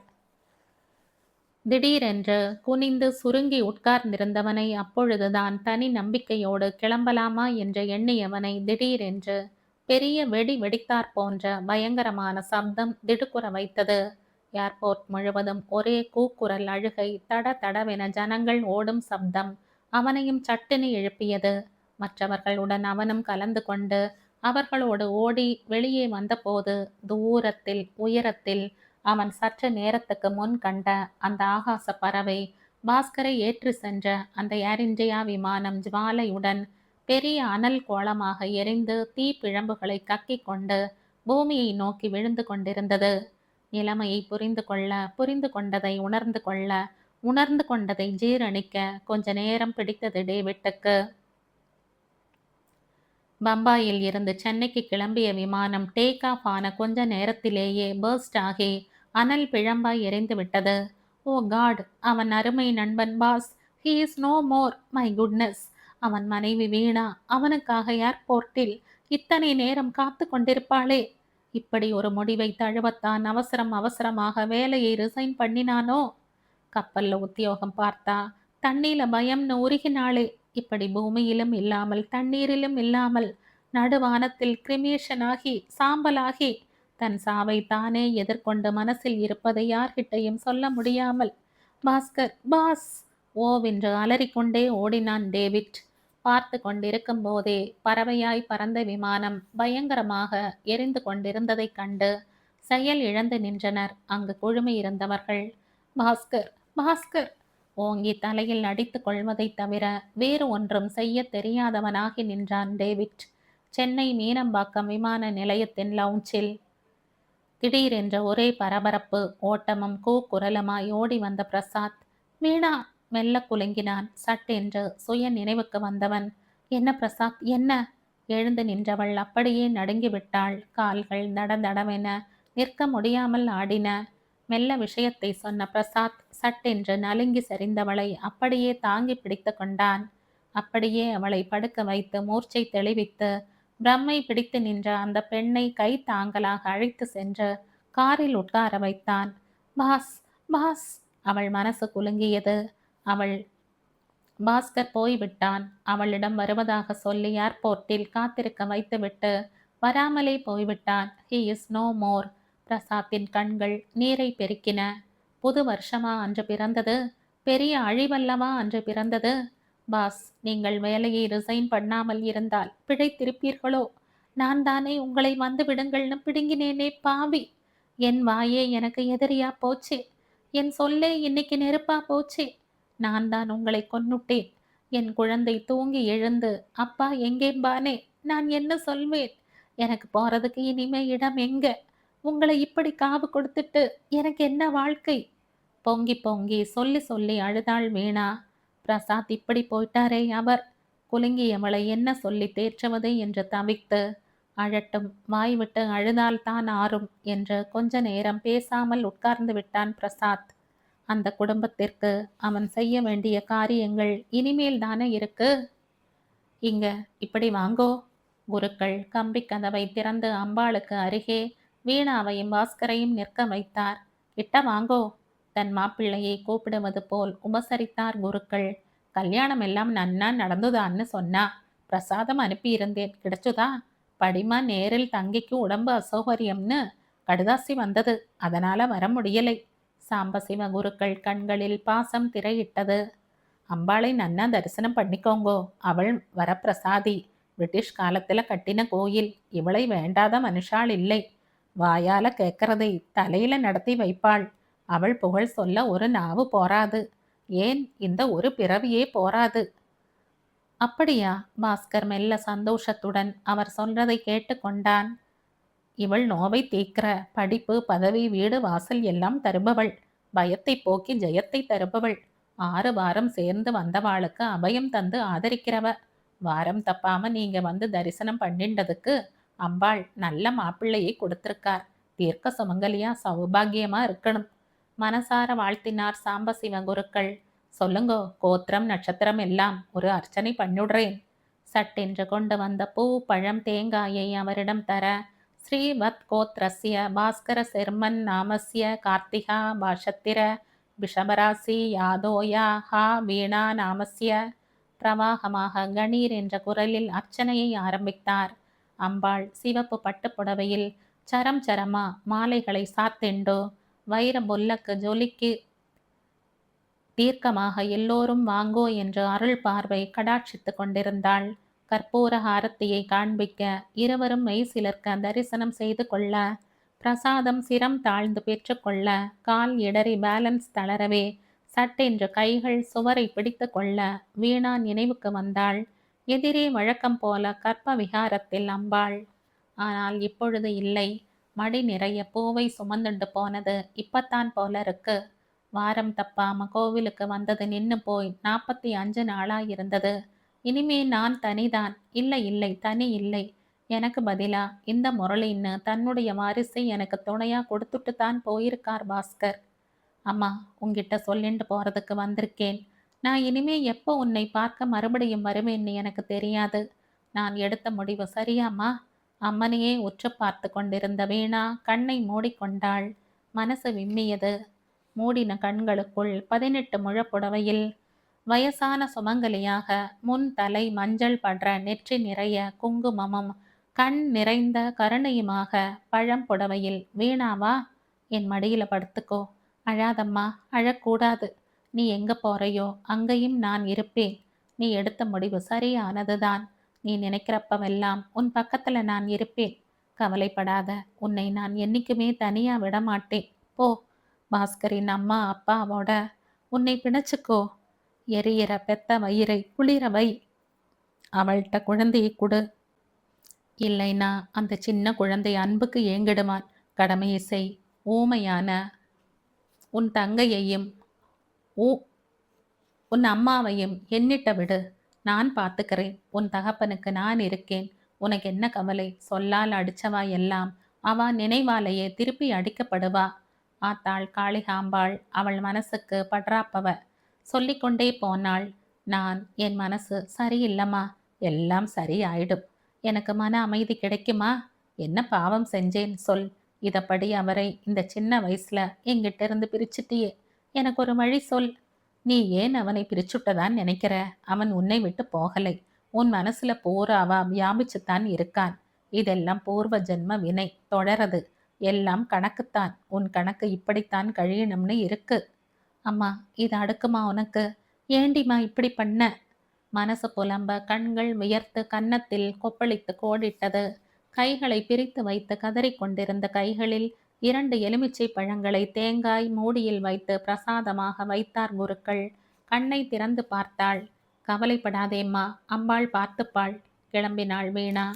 திடீரென்று குனிந்து சுருங்கி உட்கார்ந்திருந்தவனை அப்பொழுதுதான் தனி நம்பிக்கையோடு கிளம்பலாமா என்று எண்ணியவனை திடீரென்று பெரிய வெடி வெடித்தாற் போன்ற பயங்கரமான சப்தம் திடுக்குற வைத்தது. ஏர்போர்ட் முழுவதும் ஒரே கூக்குரல் அழுகை, தட தடவென ஜனங்கள் ஓடும் சப்தம் அவனையும் சட்டுன்னு எழுப்பியது. மற்றவர்களுடன் அவனும் கலந்து கொண்டு அவர்களோடு ஓடி வெளியே வந்தபோது தூரத்தில் உயரத்தில் அவன் சற்று நேரத்துக்கு முன் கண்ட அந்த ஆகாச பறவை பாஸ்கரை ஏற்றி சென்ற அந்த ஏர் இந்தியா விமானம் ஜுவாலையுடன் பெரிய அனல் கோளமாக எரிந்து தீப்பிழம்புகளை கக்கிக் கொண்டு பூமியை நோக்கி விழுந்து கொண்டிருந்தது. நிலைமையை புரிந்து கொண்டதை உணர்ந்து கொண்டதை ஜீரணிக்க கொஞ்ச நேரம் பிடித்தது டேவிட்டுக்கு. பம்பாயில் இருந்து சென்னைக்கு கிளம்பிய விமானம் டேக் ஆஃப் ஆன கொஞ்ச நேரத்திலேயே பர்ஸ்ட் ஆகி அனல் பிழம்பாய் எரிந்து விட்டது. Oh God! அவன் அருமை நண்பன் boss, he is no more. My goodness! அவன் மனைவி வீணா அவனுக்காக ஏர்போர்ட்டில் இத்தனை நேரம் காத்து கொண்டிருப்பாளே. இப்படி ஒரு முடிவை தழுவத்தான் அவசரமாக வேலையை ரிசைன் பண்ணினானோ? கப்பல்ல உத்தியோகம் பார்த்தா தண்ணீல பயம்னு உருகினாளே. இப்படி பூமியிலும் இல்லாமல் தண்ணீரிலும் இல்லாமல் நடுவானத்தில் கிரிமேஷன் ஆகி சாம்பலாகி தன் சாவை தானே எதிர்கொண்டு மனசில் இருப்பதை யார்கிட்டையும் சொல்ல முடியாமல் பாஸ்கர் பாஸ் ஓவென்று அலறிக்கொண்டே ஓடினான் டேவிட். பார்த்து கொண்டிருக்கும் போதே பறவையாய் பறந்த விமானம் பயங்கரமாக எரிந்து கொண்டிருந்ததைக் கண்டு செயல் இழந்து நின்றனர் அங்கு குழுமியிருந்தவர்கள். பாஸ்கர் பாஸ்கர் ஓங்கி தலையில் அடித்து கொள்வதைத் தவிர வேறு ஒன்றும் செய்ய தெரியாதவனாகி நின்றான் டேவிட். சென்னை மீனம்பாக்கம் விமான நிலையத்தின் லவுஞ்சில் திடீரென்ற ஒரே பரபரப்பு, ஓட்டமும் கூக்குரலுமாய் ஓடி வந்த பிரசாத், வீணா! மெல்ல குலுங்கினான். சட்டென்று சுய நினைவுக்கு வந்தவன், என்ன பிரசாத், என்ன? எழுந்து நின்றவள் அப்படியே நடுங்கிவிட்டாள். கால்கள் தடதடவென நிற்க முடியாமல் ஆடின. மெல்ல விஷயத்தை சொன்ன பிரசாத் சட்டென்று நலுங்கி சரிந்தவளை அப்படியே தாங்கி பிடித்து கொண்டான். அப்படியே அவளை படுக்க வைத்து மூர்ச்சை தெளிவித்து பிரம்மை பிடித்து நின்ற அந்த பெண்ணை கை தாங்கலாக அழைத்து சென்று காரில் உட்கார வைத்தான். Boss boss! அவள் மனசு குலுங்கியது. அவள் பாஸ்கர் போய்விட்டான். அவளிடம் வருவதாக சொல்லி ஏர்போர்ட்டில் காத்திருக்க வைத்துவிட்டு வராமலே போய்விட்டான். He is no more. பிரசாத்தின் கண்கள் நீரை பெருக்கின. புது வருஷமா அன்று பிறந்தது? பெரிய அழிவல்லவா அன்று பிறந்தது? பாஸ், நீங்கள் வேலையை ரிசைன் பண்ணாமல் இருந்தால் பிழைத்திருப்பீர்களோ? நான் தானே உங்களை வந்து விடுங்கள்னு பிடுங்கினேனே பாவி! என் வாயே எனக்கு எதிரியா போச்சே. என் சொல்லே இன்னைக்கு நெருப்பா போச்சே. நான் தான் உங்களை கொன்னுட்டேன். என் குழந்தை தூங்கி எழுந்து அப்பா எங்கேம்பானே? நான் என்ன சொல்வேன்? எனக்கு போறதுக்கு இனிமே இடம் எங்க? உங்களை இப்படி காவு கொடுத்துட்டு எனக்கு என்ன வாழ்க்கை? பொங்கி பொங்கி சொல்லி சொல்லி அழுதாள் வீணா. பிரசாத் இப்படி போயிட்டாரே அவர். குலுங்கியவளை என்ன சொல்லி தேற்றுவது என்று தவித்து, அழட்டும், வாய்விட்டு அழுதால் தான் ஆறும் என்று கொஞ்ச நேரம் பேசாமல் உட்கார்ந்து விட்டான் பிரசாத். அந்த குடும்பத்திற்கு அவன் செய்ய வேண்டிய காரியங்கள் இனிமேல் தானே இருக்கு. இங்க இப்படி வாங்கோ. குருக்கள் கம்பி கதவை திறந்து அம்பாளுக்கு அருகே வீணாவையும் பாஸ்கரையும் நிற்க வைத்தார். கிட்ட வாங்கோ. தன் மாப்பிள்ளையை கூப்பிடுவது போல் உபசரித்தார் குருக்கள். கல்யாணம் எல்லாம் நன்னா நடந்துதான்னு சொன்னா. பிரசாதம் அனுப்பியிருந்தேன், கிடைச்சுதா? படிமா, நேரில் தங்கிக்கு உடம்பு அசௌகரியம்னு கடுதாசி வந்தது, அதனால வர முடியலை. சாம்பசிவ குருக்கள் கண்களில் பாசம் திரையிட்டது. அம்பாளை நன்னா தரிசனம் பண்ணிக்கோங்கோ. அவள் வரப்பிரசாதி. பிரிட்டிஷ் காலத்துல கட்டின கோயில். இவளை வேண்டாத மனுஷாள் இல்லை. வாயால கேட்கறதை தலையில நடத்தி வைப்பாள். அவள் புகழ் சொல்ல ஒரு நாவு போராது. ஏன், இந்த ஒரு பிறவியே போராது. அப்படியா? பாஸ்கர் மெல்ல சந்தோஷத்துடன் அவர் சொல்றதை கேட்டு கொண்டான். இவள் நோவை தீர்க்கிற படிப்பு பதவி வீடு வாசல் எல்லாம் தருபவள். பயத்தை போக்கி ஜெயத்தை தருபவள். 6 வாரம் சேர்ந்து வந்தவாளுக்கு அபயம் தந்து ஆதரிக்கிறவ. வாரம் தப்பாம நீங்க வந்து தரிசனம் பண்ணிண்டதுக்கு அம்பாள் நல்ல மாப்பிள்ளையை கொடுத்திருக்கார். தீர்க்க சுமங்கலியா சௌபாகியமா இருக்கணும். மனசார வாழ்த்தினார் சாம்பசிவ குருக்கள். சொல்லுங்கோ, கோத்திரம் நட்சத்திரம் எல்லாம் ஒரு அர்ச்சனை பண்ணிடுறேன். சட்டென்று கொண்டு வந்த பூ பழம் தேங்காயை அவரிடம் தர, ஸ்ரீவத் கோத்ரஸ்ய பாஸ்கர செர்மன் நாமஸ்ய கார்த்திகா பாஷத்திர விஷபராசி யாதோயா ஹா வீணா நாமஸ்ய பிரவாகமாக கணீர் என்ற குரலில் அர்ச்சனையை ஆரம்பித்தார். அம்பாள் சிவப்பு பட்டு புடவையில் சரம் சரமா மாலைகளை சாத்தெண்டு வைர பொல்லக்கு ஜொலிக்கு தீர்க்கமாக எல்லோரும் வாங்கோ என்று அருள் பார்வை கடாட்சித்து கொண்டிருந்தாள். கற்பூர ஹாரத்தியை காண்பிக்க இருவரும் மெய் சிலர்க்க தரிசனம் செய்து கொள்ள, பிரசாதம் சிரம் தாழ்ந்து பெற்றுக்கொள்ள, கால் இடறி பேலன்ஸ் தளரவே சட்டென்று கைகள் சுவரை பிடித்து கொள்ள வீணா நினைவுக்கு வந்தாள். எதிரே வழக்கம் போல கற்ப விகாரத்தில் அம்பாள். ஆனால் இப்பொழுது இல்லை. மடி நிறைய பூவை சுமந்துண்டு போனது இப்பத்தான் போல இருக்கு. வாரம் தப்பாம கோவிலுக்கு வந்தது நின்னு போய் 45 நாளாயிருந்தது. இனிமே நான் தனிதான். இல்லை இல்லை, தனி இல்லை. எனக்கு பதிலா இந்த முரளின்னு தன்னுடைய வாரிசை எனக்கு துணையா கொடுத்துட்டு தான் போயிருக்கார் பாஸ்கர். அம்மா, உங்கிட்ட சொல்லிண்டு போறதுக்கு வந்திருக்கேன். நான் இனிமே எப்போ உன்னை பார்க்க மறுபடியும் வருவேன்னு எனக்கு தெரியாது. நான் எடுத்த முடிவு சரியாம்மா? அம்மனையே உற்று பார்த்து கொண்டிருந்த வீணா கண்ணை மூடிக்கொண்டாள். மனசு விம்மியது. மூடின கண்களுக்குள் 18 முழப்புடவையில் வயசான சுமங்கலியாக முன் தலை மஞ்சள் படுற நெற்றி நிறைய குங்குமமும் கண் நிறைந்த கருணையுமாக பழம் புடவையில் வீணாவா, என் மடியில படுத்துக்கோ. அழாதம்மா, அழக்கூடாது. நீ எங்க போறையோ அங்கேயும் நான் இருப்பேன். நீ எடுத்த முடிவு சரியானதுதான். நீ நினைக்கிறப்பவெல்லாம் உன் பக்கத்துல நான் இருப்பேன். கவலைப்படாத. உன்னை நான் என்னைக்குமே தனியா விடமாட்டேன். போ. பாஸ்கரின் அம்மா அப்பாவோட உன்னை பிணைச்சுக்கோ. எரியிற பெத்த வயிறை குளிரவை. அவள்கிட்ட குழந்தையை கொடு. இல்லைனா அந்த சின்ன குழந்தை அன்புக்கு ஏங்கிடுவான். கடமையை செய். ஊமையான உன் தங்கையையும் உன் அம்மாவையும் எண்ணிட்ட விடு. நான் பார்த்துக்கிறேன். உன் தகப்பனுக்கு நான் இருக்கேன். உனக்கு என்ன கவலை? சொல்லால் அடிச்சவா எல்லாம் அவ நினைவாலேயே திருப்பி அடிக்கப்படுவா. ஆத்தாள் காளிகாம்பாள் அவள் மனசுக்கு பட்ராப்பவ. சொல்லிக்கொண்டே போனாள். என் மனசு சரியில்லம்மா. எல்லாம் சரியாயிடும். எனக்கு மன அமைதி கிடைக்குமா? என்ன பாவம் செஞ்சேன் சொல். இதப்படி அவரை இந்த சின்ன வயசுல எங்கிட்ட இருந்து பிரிச்சுட்டியே. எனக்கு ஒரு வழி சொல். நீ ஏன் அவனை பிரிச்சுட்டதான் நினைக்கிற? அவன் உன்னை விட்டு போகலை. உன் மனசுல பூராவா வியாபிச்சுத்தான் இருக்கான். இதெல்லாம் பூர்வ ஜென்ம வினை தொடரது. எல்லாம் கணக்குத்தான். உன் கணக்கு இப்படித்தான் கழியணும்னு இருக்கு. அம்மா, இது அடுக்குமா உனக்கு? ஏண்டிமா இப்படி பண்ண? மனசு புலம்ப கண்கள் வியர்த்து கன்னத்தில் கொப்பளித்து கோடிட்டது. கைகளை பிரித்து வைத்து கதறிக்கொண்டிருந்த கைகளில் 2 எலுமிச்சை பழங்களை தேங்காய் மூடியில் வைத்து பிரசாதமாக வைத்தார் குருக்கள். கண்ணை திறந்து பார்த்தாள். கவலைப்படாதேம்மா, அம்பாள் பார்த்துப்பாள். கிளம்பினாள் வீணா.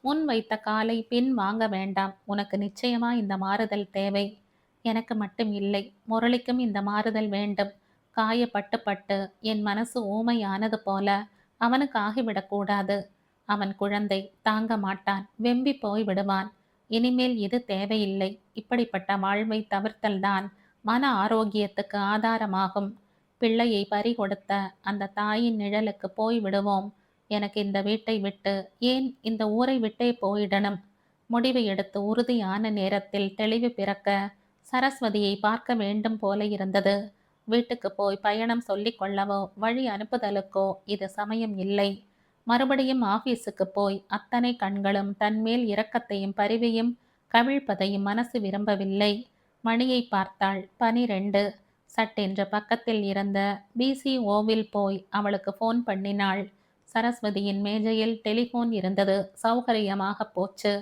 முன் வைத்த காலை பின் வாங்க வேண்டாம். உனக்கு நிச்சயமா இந்த மாறுதல் தேவை. எனக்கு மட்டும் இல்லை, முரளிக்கும் இந்த மாறுதல் வேண்டும். காயப்பட்டு பட்டு என் மனசு ஊமையானது போல அவனுக்கு ஆகிவிடக்கூடாது. அவன் குழந்தை தாங்க மாட்டான். வெம்பி போய் விடுவான். இனிமேல் இது தேவையில்லை. இப்படிப்பட்ட வாழ்வை தவிர்த்தல்தான் மன ஆரோக்கியத்துக்கு ஆதாரமாகும். பிள்ளையை பறி கொடுத்த அந்த தாயின் நிழலுக்கு போய் விடுவோம். எனக்கு இந்த வீட்டை விட்டு, ஏன் இந்த ஊரை விட்டே போயிடணும். முடிவு எடுத்து உறுதியான நேரத்தில் தெளிவு பிறக்க சரஸ்வதியை பார்க்க வேண்டும் போல இருந்தது. வீட்டுக்கு போய் பயணம் சொல்லிக் கொள்ளவோ வழி அனுப்புதலுக்கோ இது சமயம் இல்லை. மறுபடியும் ஆபீஸுக்கு போய் அத்தனை கண்களும் தன்மேல் இரக்கத்தையும் பரிவையும் கவிழ்ப்பதையும் மனசு விரும்பவில்லை. மணியை பார்த்தாள். 12. சட்டென்று பக்கத்தில் இருந்த பிசிஓவில் போய் அவளுக்கு ஃபோன் பண்ணினாள். சரஸ்வதியின் மேஜையில் டெலிஃபோன் இருந்தது. சௌகரியமாக போச்சு.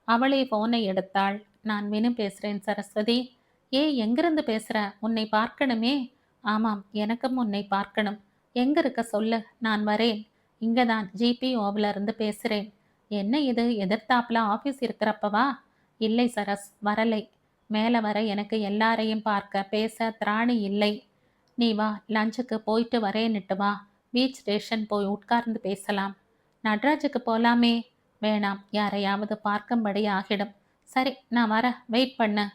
அவளே ஃபோனை எடுத்தாள். நான் வினு பேசுகிறேன் சரஸ்வதி. எங்கிருந்து பேசுகிற? உன்னை பார்க்கணுமே. ஆமாம், எனக்கும் உன்னை பார்க்கணும். எங்க இருக்க சொல்லு, நான் வரேன். இங்கே தான் GPOவில் இருந்து பேசுகிறேன். என்ன இது, எதிர்த்தாப்புல ஆஃபீஸ் இருக்கிறப்பவா? இல்லை சரஸ், வரலை. மேல வர எனக்கு எல்லாரையும் பார்க்க பேச திராணி இல்லை. நீ வா, லஞ்சுக்கு போயிட்டு வரேன்னுட்டு வா. பீச் ஸ்டேஷன் போய் உட்கார்ந்து பேசலாம். நட்ராஜுக்கு போலாமே. வேணாம், யாரையாவது பார்க்கும்படி ஆகிடும். சரி, நான் வர, வெயிட் பண்ணு.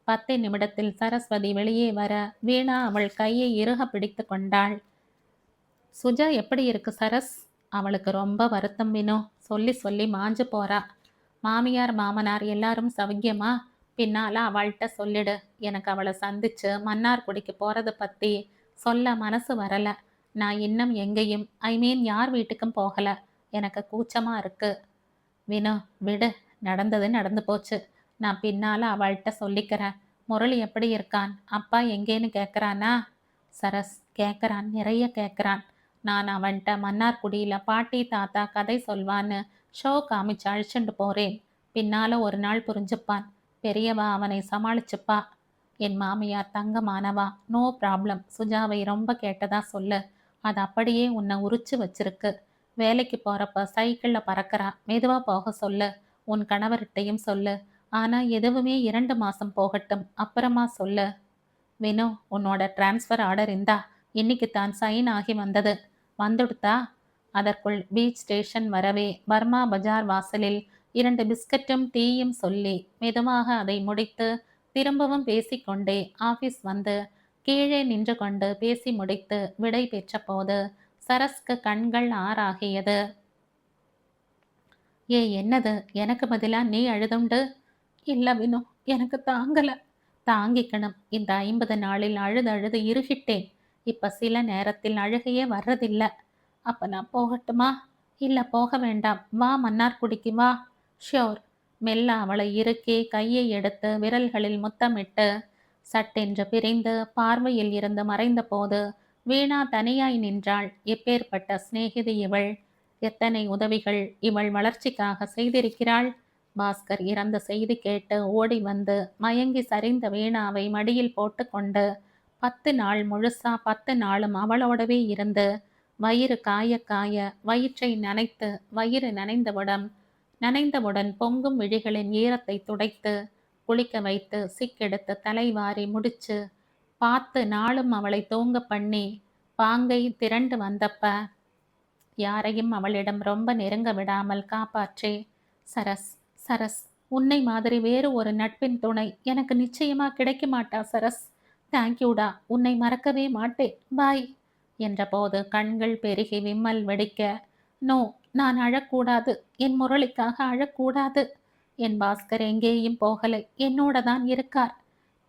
10 நிமிடத்தில் சரஸ்வதி வெளியே வர வீணா அவள் கையை இறுக பிடித்து கொண்டாள். சுஜா எப்படி இருக்கு சரஸ்? அவளுக்கு ரொம்ப வருத்தம் வினோ. சொல்லி சொல்லி மாஞ்சு போறா. மாமியார் மாமனார் எல்லாரும் சௌக்கியமா? பின்னால அவள்கிட்ட சொல்லிடு. எனக்கு அவளை சந்திச்சு மன்னார்குடிக்கு போறத பத்தி சொல்ல மனசு வரல. நான் இன்னும் எங்கேயும் யார் வீட்டுக்கும் போகல. எனக்கு கூச்சமா இருக்கு. வினோ, விடு. நடந்தது நடந்து போச்சு. நான் பின்னால அவள்கிட்ட சொல்லிக்கிறேன். முரளி எப்படி இருக்கான்? அப்பா எங்கேன்னு கேட்குறானா? சரஸ், கேட்குறான், நிறைய கேட்குறான். நான் அவன்கிட்ட மன்னார்குடியில பாட்டி தாத்தா கதை சொல்வான்னு ஷோ காமிச்சு அழிச்சுண்டு போறேன். பின்னால ஒரு நாள் புரிஞ்சுப்பான். பெரியவா அவனை சமாளிச்சுப்பா. என் மாமியார் தங்கமானவா. No problem. சுஜாவை ரொம்ப கேட்டதா சொல்லு. அது அப்படியே உன்னை உரிச்சு வச்சிருக்கு. வேலைக்கு போறப்ப சைக்கிள்ல பறக்கிறா. மெதுவா போக சொல்லு. உன் கணவர்கிட்டையும் சொல்லு. ஆனா எதுவுமே 2 மாசம் போகட்டும், அப்புறமா சொல்லு. வினு, உன்னோட டிரான்ஸ்ஃபர் ஆர்டர் இந்தா. இன்னைக்கு தான் சைன் ஆகி வந்தது. வந்துடுதா? அதற்குள் பீச் ஸ்டேஷன் வரவே பர்மா பஜார் வாசலில் 2 பிஸ்கட்டும் டீயும் சொல்லி மெதுவாக அதை முடித்து திரும்பவும் பேசிக்கொண்டே ஆபீஸ் வந்து கீழே நின்று கொண்டு பேசி முடித்து விடை பெற்ற போது சரஸ்க்கு கண்கள் ஆறாகியது. என்னது, எனக்கு பதிலா நீ அழுதுண்டு? இல்ல வினு, எனக்கு தாங்கல. தாங்கிக்கணும். இந்த 50 நாளில் அழுது அழுது இறுகிட்டேன். இப்ப சில நேரத்தில் அழுகையே வர்றதில்ல. அப்ப நான் போகட்டுமா? இல்ல, போக வேண்டாம். வா, மன்னார்குடிக்கு வா. ஷியோர். மெல்ல அவளை இறுக்கி கையை எடுத்து விரல்களில் முத்தமிட்டு சட்டென்று பிரிந்து பார்வையில் இருந்து மறைந்த போது வீணா தனியாய் நின்றாள். எப்பேற்பட்ட சிநேகிதி இவள்! எத்தனை உதவிகள் இவள் வளர்ச்சிக்காக செய்திருக்கிறாள்! பாஸ்கர் இறந்த செய்தி கேட்டு ஓடி வந்து மயங்கி சரிந்த வீணாவை மடியில் போட்டு கொண்டு 10 நாள் முழுசா 10 நாளும் அவளோடவே இருந்து வயிறு காய காய வயிற்றை நனைத்து வயிறு நனைந்தவுடன் பொங்கும் விழிகளின் ஈரத்தை துடைத்து குளிக்க வைத்து சிக்கெடுத்து தலைவாரி முடிச்சு பார்த்து நாளும் அவளை தூங்க பண்ணி பாங்கை திரண்டு வந்தப்ப யாரையும் அவளிடம் ரொம்ப நெருங்க விடாமல் காப்பாற்றி, சரஸ், சரஸ், உன்னை மாதிரி வேறு ஒரு நட்பின் துணை எனக்கு நிச்சயமா கிடைக்க மாட்டா சரஸ். தேங்க்யூடா. உன்னை மறக்கவே மாட்டேன். பாய் என்றபோது கண்கள் பெருகி விம்மல் வெடிக்க, நோ, நான் அழக்கூடாது. என் முரளிக்காக அழக்கூடாது. என் பாஸ்கர் எங்கேயும் போகலை. என்னோட தான் இருக்கார்.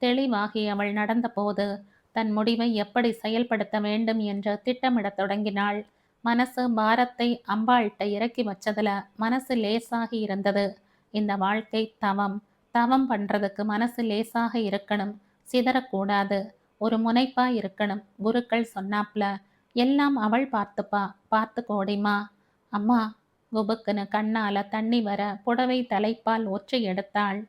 தெளிவாகி அவள் நடந்தபோது தன் முடிவை எப்படி செயல்படுத்த வேண்டும் என்று திட்டமிடத் தொடங்கினாள். மனசு பாரத்தை அம்பாள்கிட்ட இறக்கி வச்சதுல மனசு லேசாகி இருந்தது. இந்த வாழ்க்கை தவம். தவம் பண்றதுக்கு மனசு லேசாக இருக்கணும், சிதறக்கூடாது, ஒரு முனைப்பா இருக்கணும். குருக்கள் சொன்னாப்ல எல்லாம் அவள் பார்த்துப்பா. பார்த்து கோடிமா. அம்மா, குபுக்குன்னு கண்ணால தண்ணி வர புடவை தலைப்பால் ஒற்றி எடுத்தாள்.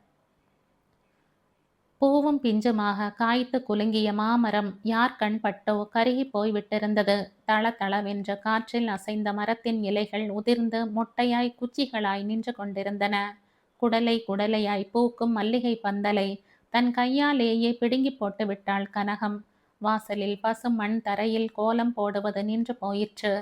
பூவும் பிஞ்சுமாக காய்த்து குலுங்கிய மாமரம் யார் கண் பட்டோ கருகி போய் விட்டிருந்தது. தள தளவென்று காற்றில் அசைந்த மரத்தின் இலைகள் உதிர்ந்து மொட்டையாய் குச்சிகளாய் நின்று கொண்டிருந்தன. குடலை குடலையாய் பூக்கும் மல்லிகை பந்தலை தன் கையாலேயே பிடுங்கி போட்டு விட்டாள் கனகம். வாசலில் பசும் மண் தரையில் கோலம் போடுவது நின்று போயிற்று.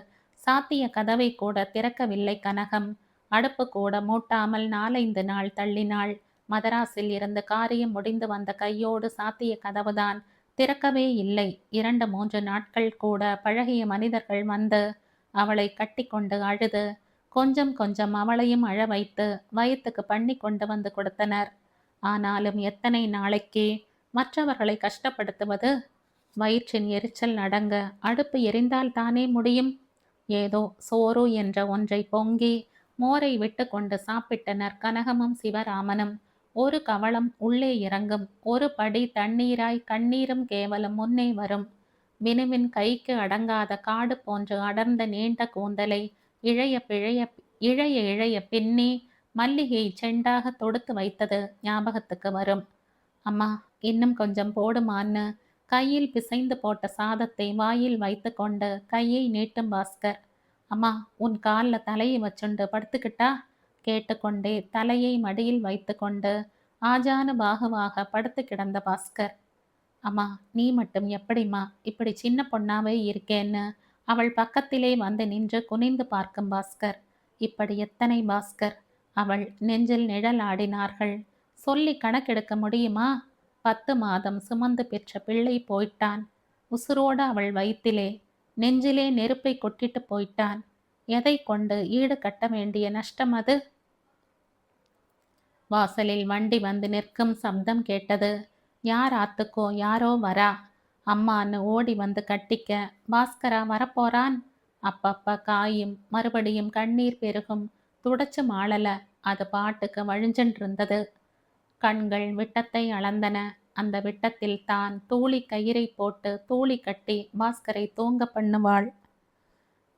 சாத்திய கதவை கூட திறக்கவில்லை கனகம். அடுப்பு கூட மூட்டாமல் 4-5 நாள் தள்ளினாள். மதராஸில் இருந்து காரியம் முடிந்து வந்த கையோடு சாத்திய கதவுதான் திறக்கவே இல்லை. 2-3 நாட்கள் கூட பழகிய மனிதர்கள் வந்து அவளை கட்டி கொண்டு அழுது கொஞ்சம் கொஞ்சம் அவளையும் அழ வைத்து வயிற்றுக்கு பண்ணி கொண்டு வந்து கொடுத்தனர். ஆனாலும் எத்தனை நாளைக்கு மற்றவர்களை கஷ்டப்படுத்துவது? வயிற்றின் எரிச்சல் அடங்க அடுப்பு எரிந்தால் தானே முடியும். ஏதோ சோறு என்ற ஒன்றை பொங்கி மோரை விட்டு கொண்டு சாப்பிட்டனர் கனகமும் சிவராமனும். ஒரு கவளம் உள்ளே இறங்கும். ஒரு படி தண்ணீராய் கண்ணீரும் கேவலம் முன்னே வரும். வினுவின் கைக்கு அடங்காத காடு போன்று அடர்ந்த நீண்ட கூந்தலை இழைய பிழைய இழைய இழைய பின்னி மல்லிகை செண்டாக தொடுத்து வைத்தது ஞாபகத்துக்கு வரும். அம்மா, இன்னும் கொஞ்சம் போடுமான்னு கையில் பிசைந்து போட்ட சாதத்தை வாயில் வைத்து கொண்டு கையை நீட்டும் பாஸ்கர். அம்மா, உன் காலில் தலையை வச்சுண்டு படுத்துக்கிட்டா? கேட்டுக்கொண்டே தலையை மடியில் வைத்து கொண்டு ஆஜானுபாகுவாக படுத்து கிடந்த பாஸ்கர். அம்மா, நீ மட்டும் எப்படிம்மா இப்படி சின்ன பொண்ணாவே இருக்கேன்னு அவள் பக்கத்திலே வந்து நின்று குனிந்து பார்க்கும் பாஸ்கர். இப்படி எத்தனை பாஸ்கர் அவள் நெஞ்சில் நிழல் ஆடினார்கள். சொல்லி கணக்கெடுக்க முடியுமா? 10 மாதம் சுமந்து பெற்ற பிள்ளை போயிட்டான். உசுரோட அவள் வயிற்றிலே நெஞ்சிலே நெருப்பை கொட்டிட்டு போயிட்டான். எதை கொண்டு ஈடு கட்ட வேண்டிய நஷ்டம் அது? வாசலில் வண்டி வந்து நிற்கும் சப்தம் கேட்டது. யார் ஆத்துக்கோ யாரோ வரா. அம்மான்னு ஓடி வந்து கட்டிக்க பாஸ்கரா வரப்போறான். அப்பப்ப காயும் மறுபடியும் கண்ணீர் பெருகும். துடைச்சு மாளல, அது பாட்டுக்கு வழிஞ்சென்று இருந்தது. கண்கள் விட்டத்தை அளந்தன. அந்த விட்டத்தில் தான் தூளி கயிறை போட்டு தூளி கட்டி பாஸ்கரை தூங்க பண்ணுவாள்.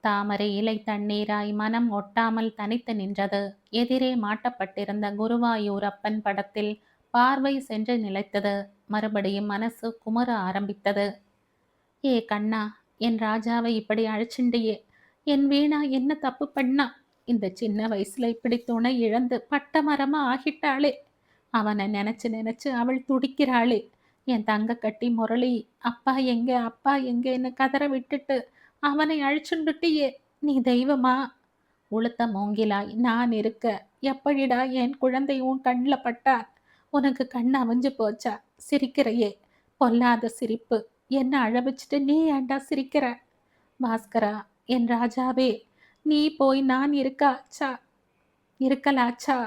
தாமரை இலை தண்ணீராய் மனம் ஒட்டாமல் தனித்து நின்றது. எதிரே மாட்டப்பட்டிருந்த குருவாயூரப்பன் படத்தில் பார்வை சென்று நிலைத்தது. மறுபடியும் மனசு குமர ஆரம்பித்தது. ஏ கண்ணா, என் ராஜாவை இப்படி அழைச்சிண்டியே. என் வீணா என்ன தப்பு பண்ணா? இந்த சின்ன வயசுல இப்படி துணை இழந்து பட்ட மரமா ஆகிட்டாளே. அவனை நினைச்சு நினைச்சு அவள் துடிக்கிறாளே. என் தங்க கட்டி முரளி அப்பா எங்க அப்பா எங்கன்னு கதற விட்டுட்டு அவனை அழிச்சுண்டுட்டியே. நீ தெய்வமா? உளுத்த மூங்கிலாய் நான் இருக்க எப்படிடா என் குழந்தை உன் கண்ணில் பட்டார்? உனக்கு கண் அவிஞ்சு போச்சா? சிரிக்கிறையே, பொல்லாத சிரிப்பு. என்ன அழவச்சிட்டு நீ ஏண்டா சிரிக்கிற? பாஸ்கரா, என் ராஜாவே, நீ போய் நான் இருக்கலாச்சா?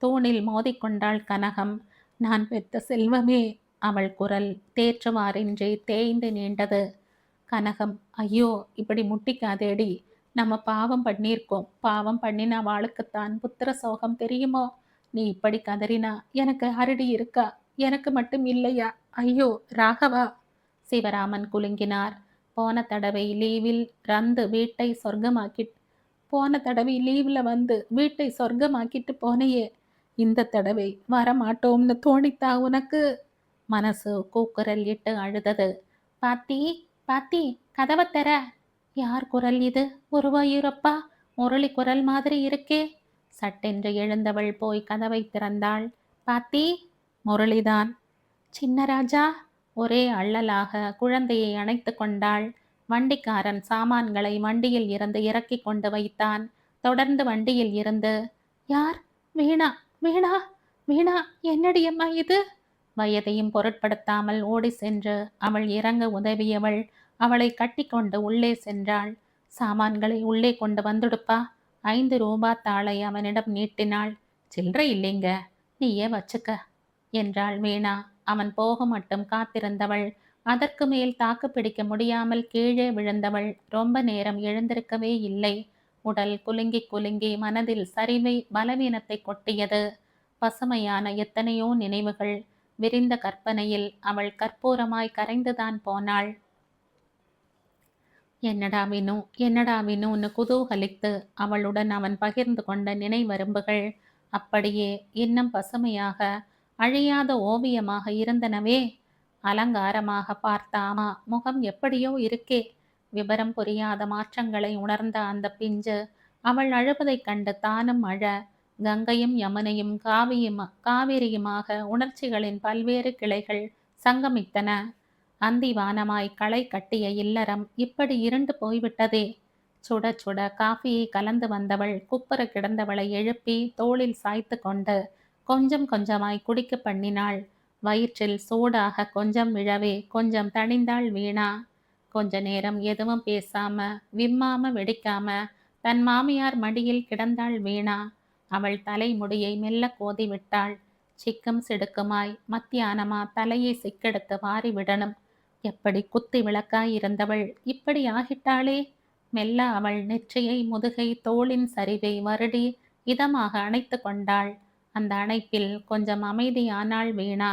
தூணில் மோதிக்கொண்டாள் கனகம். நான் பெத்த செல்வமே. அவள் குரல் தேற்றுவாரின்றி தேய்ந்து நீண்டது. கனகம், ஐயோ, இப்படி முட்டிக்காதேடி. நம்ம பாவம் பண்ணியிருக்கோம். பாவம் பண்ணின வாளுக்குத்தான் புத்திர சோகம் தெரியுமோ? நீ இப்படி கதறினா எனக்கு அருடி இருக்கா? எனக்கு மட்டும் இல்லையா? ஐயோ ராகவா! சிவராமன் குலுங்கினார். போன தடவை லீவில் ரந்து வீட்டை வந்து வீட்டை சொர்க்கமாக்கிட்டு போனையே. இந்த தடவை வரமாட்டோம்னு தோணித்தா உனக்கு? மனசு கூக்குரல் இட்டு அழுதது. பாத்தி, பாத்தி, கதவை தர. யார் குரல் இது? குருவாயூரப்பா, முரளி குரல் மாதிரி இருக்கே. சட்டென்று எழுந்தவள் போய் கதவை திறந்தாள். பாத்தி, முரளிதான். சின்ன ராஜா, ஒரே அள்ளலாக குழந்தையை அணைத்து கொண்டாள். வண்டிக்காரன் சாமான்களை வண்டியில் இருந்து இறக்கி கொண்டு வைத்தான். தொடர்ந்து வண்டியில் இருந்து, யார்? வீணா, வீணா, வீணா, என்னடியம்மா இது? வயதையும் பொருட்படுத்தாமல் ஓடி சென்று அவள் இறங்க உதவியவள் அவளை கட்டிக்கொண்டு உள்ளே சென்றாள். சாமான்களை உள்ளே கொண்டு வந்துடுப்பா. 5 ரூபா தாளை அவனிடம் நீட்டினாள். சில்லறை இல்லைங்க, நீயே வச்சுக்க என்றாள் வீணா. அவன் போக மட்டும் காத்திருந்தவள். அதற்கு மேல் தாக்கு பிடிக்க முடியாமல் கீழே விழுந்தவள் ரொம்ப நேரம் எழுந்திருக்கவே இல்லை. உடல் குலுங்கி குலுங்கி மனதில் சரிவை பலவீனத்தை கொட்டியது. பசுமையான எத்தனையோ நினைவுகள் விரிந்த கற்பனையில் அவள் கற்பூரமாய் கரைந்துதான் போனாள். என்னடா வினு, என்னடா வினுன்னு குதூகலித்து அவளுடன் அவன் பகிர்ந்து கொண்ட நினைவரும்புகள் அப்படியே இன்னும் பசுமையாக அழியாத ஓவியமாக இருந்தனவே. அலங்காரமாக பார்த்தாமா முகம் எப்படியோ இருக்கே. விபரம் புரியாத மாற்றங்களை உணர்ந்த அந்த பிஞ்சு அவள் அழுவதைக் கண்டு தானும் அழ, கங்கையும் யமுனையும் காவிரியுமாக உணர்ச்சிகளின் பல்வேறு கிளைகள் சங்கமித்தன. அந்திவானமாய் களை கட்டிய இல்லறம் இப்படி இருண்டு போய்விட்டதே. சுட சுட காஃபியை கலந்து வந்தவள் குப்புற கிடந்தவளை எழுப்பி தோளில் சாய்த்து கொண்டு கொஞ்சம் கொஞ்சமாய் குடிக்க பண்ணினாள். வயிற்றில் சூடாக கொஞ்சம் விழவே கொஞ்சம் தணிந்தாள் வீணா. கொஞ்ச நேரம் எதுவும் பேசாம விம்மாம வெடிக்காம தன் மாமியார் மடியில் கிடந்தாள் வீணா. அவள் தலைமுடியை மெல்ல கோதி விட்டாள். சிக்கும் சிடுக்குமாய் மத்தியானமா தலையை சிக்கெடுத்து வாரி விடணும். எப்படி குத்தி விளக்காய் இருந்தவள் இப்படி ஆகிட்டாளே. மெல்ல அவள் நெற்றியை முதுகை தோளின் சரிவை வருடி இதமாக அணைத்து கொண்டாள். அந்த அணைப்பில் கொஞ்சம் அமைதியானாள் வீணா.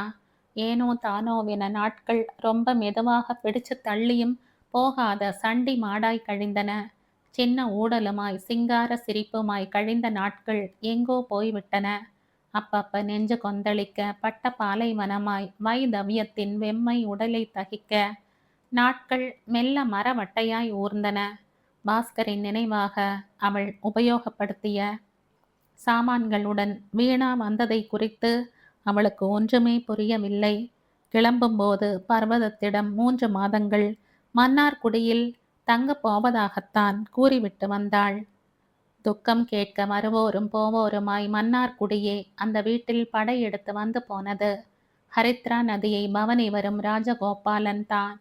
ஏனோ தானோவென நாட்கள் ரொம்ப மெதுவாக பிடிச்சு தள்ளியும் போகாத சண்டி மாடாய் கழிந்தன. சின்ன ஊடலுமாய் சிங்கார சிரிப்புமாய் கழிந்த நாட்கள் எங்கோ போய்விட்டன. அப்பப்ப நெஞ்சு கொந்தளிக்க பட்ட பாலைவனமாய் வைதவியத்தின் வெம்மை உடலை தகிக்க நாட்கள் மெல்ல மரவட்டையாய் ஊர்ந்தன. பாஸ்கரின் நினைவாக அவள் உபயோகப்படுத்திய சாமான்களுடன் வீணா வந்ததை குறித்து அவளுக்கு ஒன்றுமே புரியவில்லை. கிளம்பும்போது பர்வதத்திடம் 3 மாதங்கள் மன்னார்குடியில் தங்கப் போவதாகத்தான் கூறிவிட்டு வந்தாள். துக்கம் கேட்க வருவோரும் போவோருமாய் மன்னார்குடியே அந்த வீட்டில் படையெடுத்து வந்து போனது. ஹரித்ரா நதியை பவனி வரும் ராஜகோபாலன் தான்.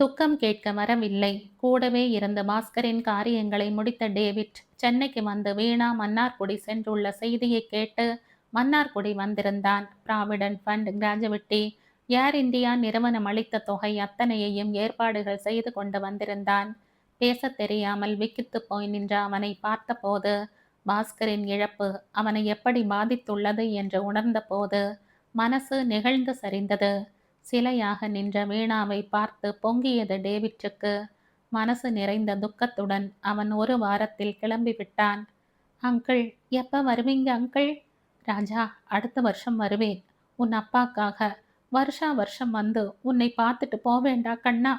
துக்கம் கேட்க வரவில்லை. கூடவே இருந்த பாஸ்கரின் காரியங்களை முடித்த டேவிட் சென்னைக்கு வந்து வீணா மன்னார்குடி சென்றுள்ள செய்தியை கேட்டு மன்னார்குடி வந்திருந்தான். ப்ராவிடன்ட் ஃபண்ட், கிராஜுவிட்டி, ஏர் இந்தியா நிறுவனம் அளித்த தொகை அத்தனையையும் ஏற்பாடுகள் செய்து கொண்டு வந்திருந்தான். பேசத் தெரியாமல் விக்கித்து போய் நின்ற அவனை பார்த்தபோது, பாஸ்கரின் இழப்பு அவனை எப்படி பாதித்துள்ளது என்று உணர்ந்தபோது மனசு நெகிழ்ந்து சரிந்தது. சிலையாக நின்ற வீணாவை பார்த்து பொங்கியது டேவிட்டுக்கு. மனசு நிறைந்த துக்கத்துடன் அவன் 1 வாரத்தில் கிளம்பிவிட்டான். அங்கிள், எப்ப வருவீங்க அங்கிள்? ராஜா, அடுத்த வருஷம் வருவேன். உன் அப்பாக்காக வருஷா வருஷம் வந்து உன்னை பார்த்துட்டு போவேண்டா கண்ணா.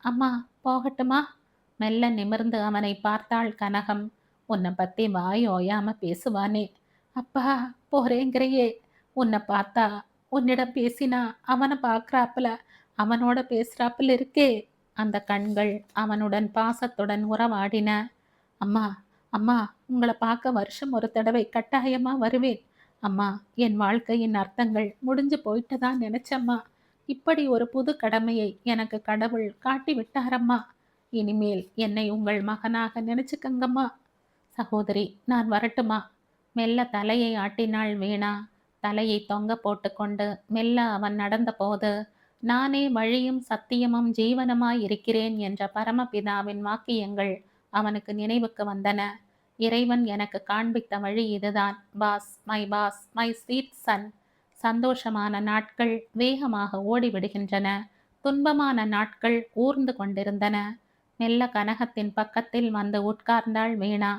அம்மா, போகட்டுமா? மெல்ல நிமிர்ந்து அவனை பார்த்தாள் கனகம். உன்னை பத்தி வாய் ஓயாம பேசுவானே. அப்பா, போறேங்கிறையே. உன்னை பார்த்தா, உன்னிடம் பேசினா அவனை பார்க்குறாப்புல, அவனோட பேசுறாப்புல இருக்கே. அந்த கண்கள் அவனுடன் பாசத்துடன் உறவாடின. அம்மா, அம்மா, உங்களை பார்க்க வருஷம் ஒரு தடவை கட்டாயமா வருவேன். அம்மா, என் வாழ்க்கையின் அர்த்தங்கள் முடிஞ்சு போயிட்டுதான் நினைச்சம்மா. இப்படி ஒரு புது கடமையை எனக்கு கடவுள் காட்டி விட்டாரம்மா. இனிமேல் என்னை உங்கள் மகனாக நினைச்சுக்கங்கம்மா. சகோதரி, நான் வரட்டுமா? மெல்ல தலையை ஆட்டினாள் வீணா. தலையை தொங்க போட்டுக்கொண்டு மெல்ல அவன் நடந்தபோது, நானே வழியும் சத்தியமும் ஜீவனமாய் இருக்கிறேன் என்ற பரமபிதாவின் வாக்கியங்கள் அவனுக்கு நினைவுக்கு வந்தன. இறைவன் எனக்கு காண்பித்த வழி இதுதான். Boss, my sweet son. சந்தோஷமான நாட்கள் வேகமாக ஓடிவிடுகின்றன. துன்பமான நாட்கள் ஊர்ந்து கொண்டிருந்தன. மெல்ல கனகத்தின் பக்கத்தில் வந்து உட்கார்ந்தாள் வீணா.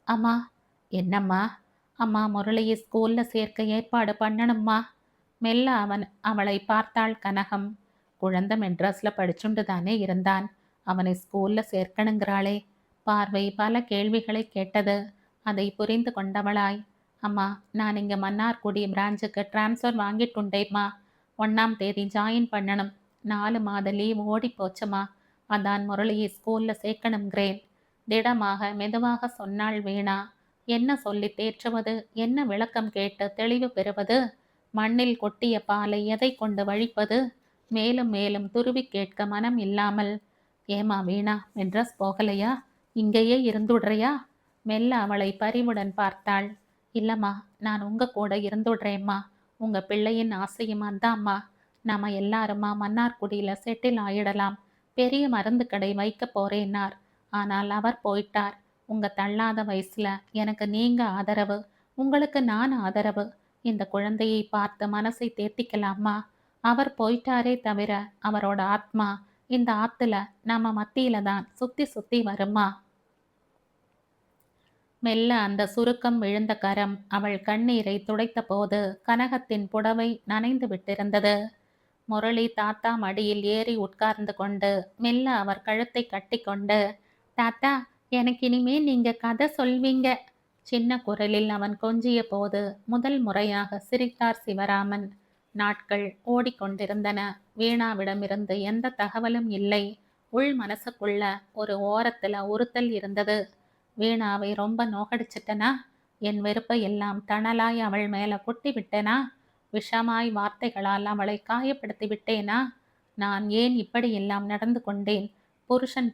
அம்மா. என்னம்மா? அம்மா, முரளியை ஸ்கூல்ல சேர்க்க ஏற்பாடு பண்ணணும்மா. மெல்ல அவளை பார்த்தாள் கனகம். குழந்தை மெட்ராஸ்ல படிச்சுண்டு தானே இருந்தான். அவனை ஸ்கூல்ல சேர்க்கணுங்கிறாளே. பார்வை பல கேள்விகளை கேட்டது. அதை புரிந்து கொண்டவளாய், அம்மா, நான் இங்க மன்னார்குடி பிரான்ச்சுக்கு டிரான்ஸ்ஃபர் வாங்கிட்டுண்டேம்மா. 1ஆம் தேதி ஜாயின் பண்ணணும். 4 மாத லீவ் ஓடி போச்சுமா. அதான் முரளியை ஸ்கூல்ல சேர்க்கணுங்கிறேன். திடமாக மெதுவாக சொன்னாள் வீணா. என்ன சொல்லி தேற்றுவது, என்ன விளக்கம் கேட்டு தெளிவு பெறுவது? மண்ணில் கொட்டிய பாலை எதை கொண்டு வழிப்பது? மேலும் மேலும் துருவி கேட்க மனம் இல்லாமல், ஏமா வீணா, மெட்ராஸ் போகலையா? இங்கேயே இருந்துடுறியா? மெல்ல அவளை பரிவுடன் பார்த்தாள். இல்லம்மா, நான் உங்க கூட இருந்துடுறேம்மா. உங்க பிள்ளையின் ஆசையும் அதாம்மா. நாம எல்லாருமா மன்னார்குடியில செட்டில் ஆயிடலாம். பெரிய மருந்து கடை வைக்க போறேன்னார். ஆனால் அவர் போயிட்டார். உங்க தள்ளாத வயசுல எனக்கு நீங்க ஆதரவு, உங்களுக்கு நான் ஆதரவு. இந்த குழந்தையை பார்த்து மனசை தேத்திக்கலாமா? அவர் போயிட்டாரே தவிர அவரோட ஆத்மா இந்த ஆத்துல நம்ம மத்தியில தான் சுத்தி சுத்தி வருமா? மெல்ல அந்த சுருக்கம் விழுந்த கரம் அவள் கண்ணீரை துடைத்த போது கனகத்தின் புடவை நனைந்து விட்டிருந்தது. முரளி தாத்தா மடியில் ஏறி உட்கார்ந்து கொண்டு மெல்ல அவர் கழுத்தை கட்டி கொண்டு, தாத்தா, எனக்கு இனிமே நீங்க கதை சொல்வீங்க. சின்ன குரலில் அவன் கொஞ்சிய போது முதல் முறையாக சிரித்தார் சிவராமன். நாட்கள் ஓடிக்கொண்டிருந்தன. வீணாவிடமிருந்து எந்த தகவலும் இல்லை. உள் மனசுக்குள்ள ஒரு ஓரத்துல உறுத்தல் இருந்தது. வீணாவை ரொம்ப நோகடிச்சிட்டனா? என் வெறுப்பை எல்லாம் தணலாய் அவள் மேல கொட்டி விட்டேனா? விஷமாய் வார்த்தைகளால் அவளை காயப்படுத்தி விட்டேனா? நான் ஏன் இப்படியெல்லாம் நடந்து கொண்டேன்? புருஷன்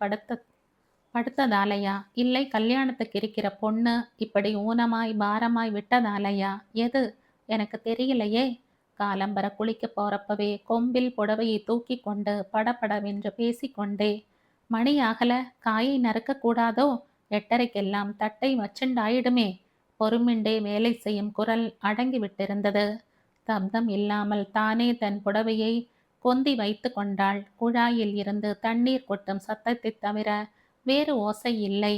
படுத்ததாலையா? இல்லை கல்யாணத்துக்கு இருக்கிற பொண்ணு இப்படி ஊனமாய் பாரமாய் விட்டதாலையா? எது? எனக்கு தெரியலையே. காலம்பர குளிக்க போறப்பவே கொம்பில் புடவையை தூக்கி கொண்டு படபடவென்று பேசிக்கொண்டே, மணி ஆகல, காயை நறுக்க கூடாதோ? 8:30க்கெல்லாம் தட்டை வச்சுண்டாயிடுமே. பொறுமிண்டே வேலை செய்யும் குரல் அடங்கி விட்டிருந்தது. சப்தம் இல்லாமல் தானே தன் புடவையை கொந்தி வைத்து கொண்டாள். குழாயில் இருந்து தண்ணீர் கொட்டும் சத்தத்தை தவிர வேறு ஓசை இல்லை.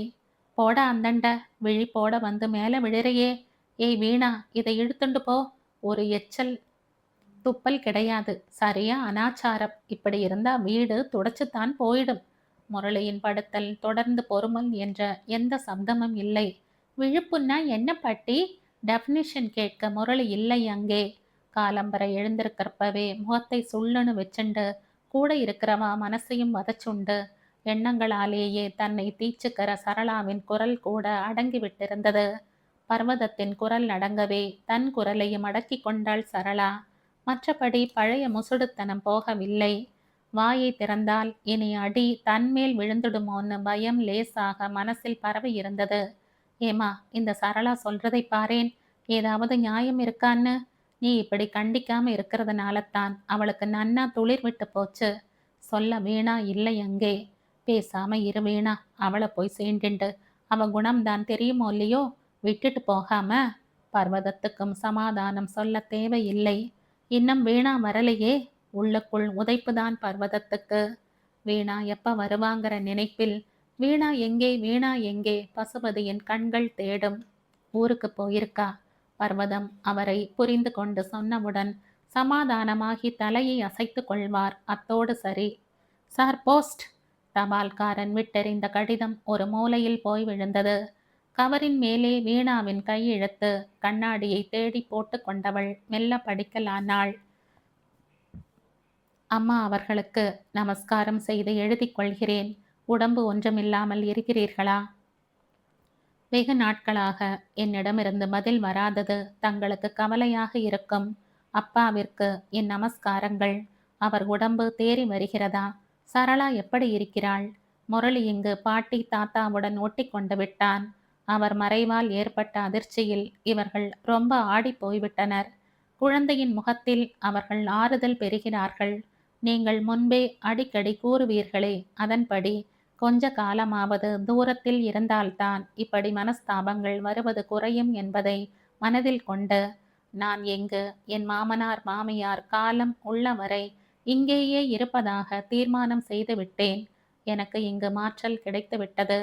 போட அந்தண்ட, விழி போட வந்து மேல விழுறையே. ஏய் வீணா, இதை இழுத்துண்டு போ. ஒரு எச்சல் துப்பல் கிடையாது. சரியா அனாச்சாரம். இப்படி இருந்தா வீடு துடைச்சுத்தான் போயிடும். முரளியின் படுத்தல் தொடர்ந்து பொறுமல் என்ற எந்த சப்தமும் இல்லை. விழுப்புன்னா என்ன பாட்டி? டெஃபினிஷன் கேட்க முரளி இல்லை அங்கே. காலம்பர எழுந்திருக்கிறப்பவே முகத்தை சுள்ளுன்னு வச்சுண்டு கூட இருக்கிறவா மனசையும் வதச்சுண்டு எண்ணங்களாலேயே தன்னை தீச்சுக்கிற சரளாவின் குரல் கூட அடங்கி விட்டிருந்தது. பர்வதத்தின் குரல் அடங்கவே தன் குரலையும் அடக்கி கொண்டாள் சரளா. மற்றபடி பழைய முசுடுத்தனம் போகவில்லை. வாயை திறந்தால் இனி அடி தன்மேல் விழுந்துடுமோன்னு பயம் லேசாக மனசில் பரவி இருந்தது. ஏமா, இந்த சரளா சொல்றதை பாரேன், ஏதாவது நியாயம் இருக்கான்னு? நீ இப்படி கண்டிக்காம இருக்கிறதுனால தான் அவளுக்கு நன்னா துளிர் விட்டு போச்சு. சொல்ல வீணா இல்லை அங்கே. பேசாம இரு வீணா, அவளை போய் சேர்ந்துண்டு அவ குணம்தான் தெரியுமோ இல்லையோ, விட்டுட்டு போகாம. பர்வதத்துக்கும் சமாதானம் சொல்ல தேவையில்லை. இன்னும் வீணா வரலையே. உள்ளுக்குள் உதைப்புதான் பர்வதத்துக்கு. வீணா எப்ப வருவாங்கிற நினைப்பில் வீணா எங்கே வீணா எங்கே பசுபதியின் கண்கள் தேடும். ஊருக்கு போயிருக்கா. பர்வதம் அவரை புரிந்து கொண்டு சொன்னவுடன் சமாதானமாகி தலையை அசைத்து கொள்வார். அத்தோடு சரி. Sir, post. தபால்காரன் விட்டெறிந்த கடிதம் ஒரு மூலையில் போய் விழுந்தது. கவரின் மேலே வீணாவின் கையெழுத்து. கண்ணாடியை தேடி போட்டு கொண்டவள் மெல்ல படிக்கலானாள். அம்மா அவர்களுக்கு நமஸ்காரம் செய்து எழுதி கொள்கிறேன். உடம்பு ஒன்றுமில்லாமல் இருக்கிறீர்களா? வெகு நாட்களாக என்னிடமிருந்து பதில் வராதது தங்களுக்கு கவலையாக இருக்கும். அப்பாவிற்கு என் நமஸ்காரங்கள். அவர் உடம்பு தேறி வருகிறதா? சரளா எப்படி இருக்கிறாள்? முரளி இங்கு பாட்டி தாத்தாவுடன் ஒட்டி கொண்டு விட்டான். அவர் மறைவால் ஏற்பட்ட அதிர்ச்சியில் இவர்கள் ரொம்ப ஆடி போய்விட்டனர். குழந்தையின் முகத்தில் அவர்கள் ஆறுதல் பெறுகிறார்கள். நீங்கள் முன்பே அடிக்கடி கூறுவீர்களே, அதன்படி கொஞ்ச காலமாவது தூரத்தில் இருந்தால்தான் இப்படி மனஸ்தாபங்கள் வருவது குறையும் என்பதை மனதில் கொண்டு, நான் எங்கு என் மாமனார் மாமியார் காலம் உள்ளவரை இங்கேயே இருப்பதாக தீர்மானம் செய்து விட்டேன். எனக்கு இங்கு மாற்றல் கிடைத்து விட்டது.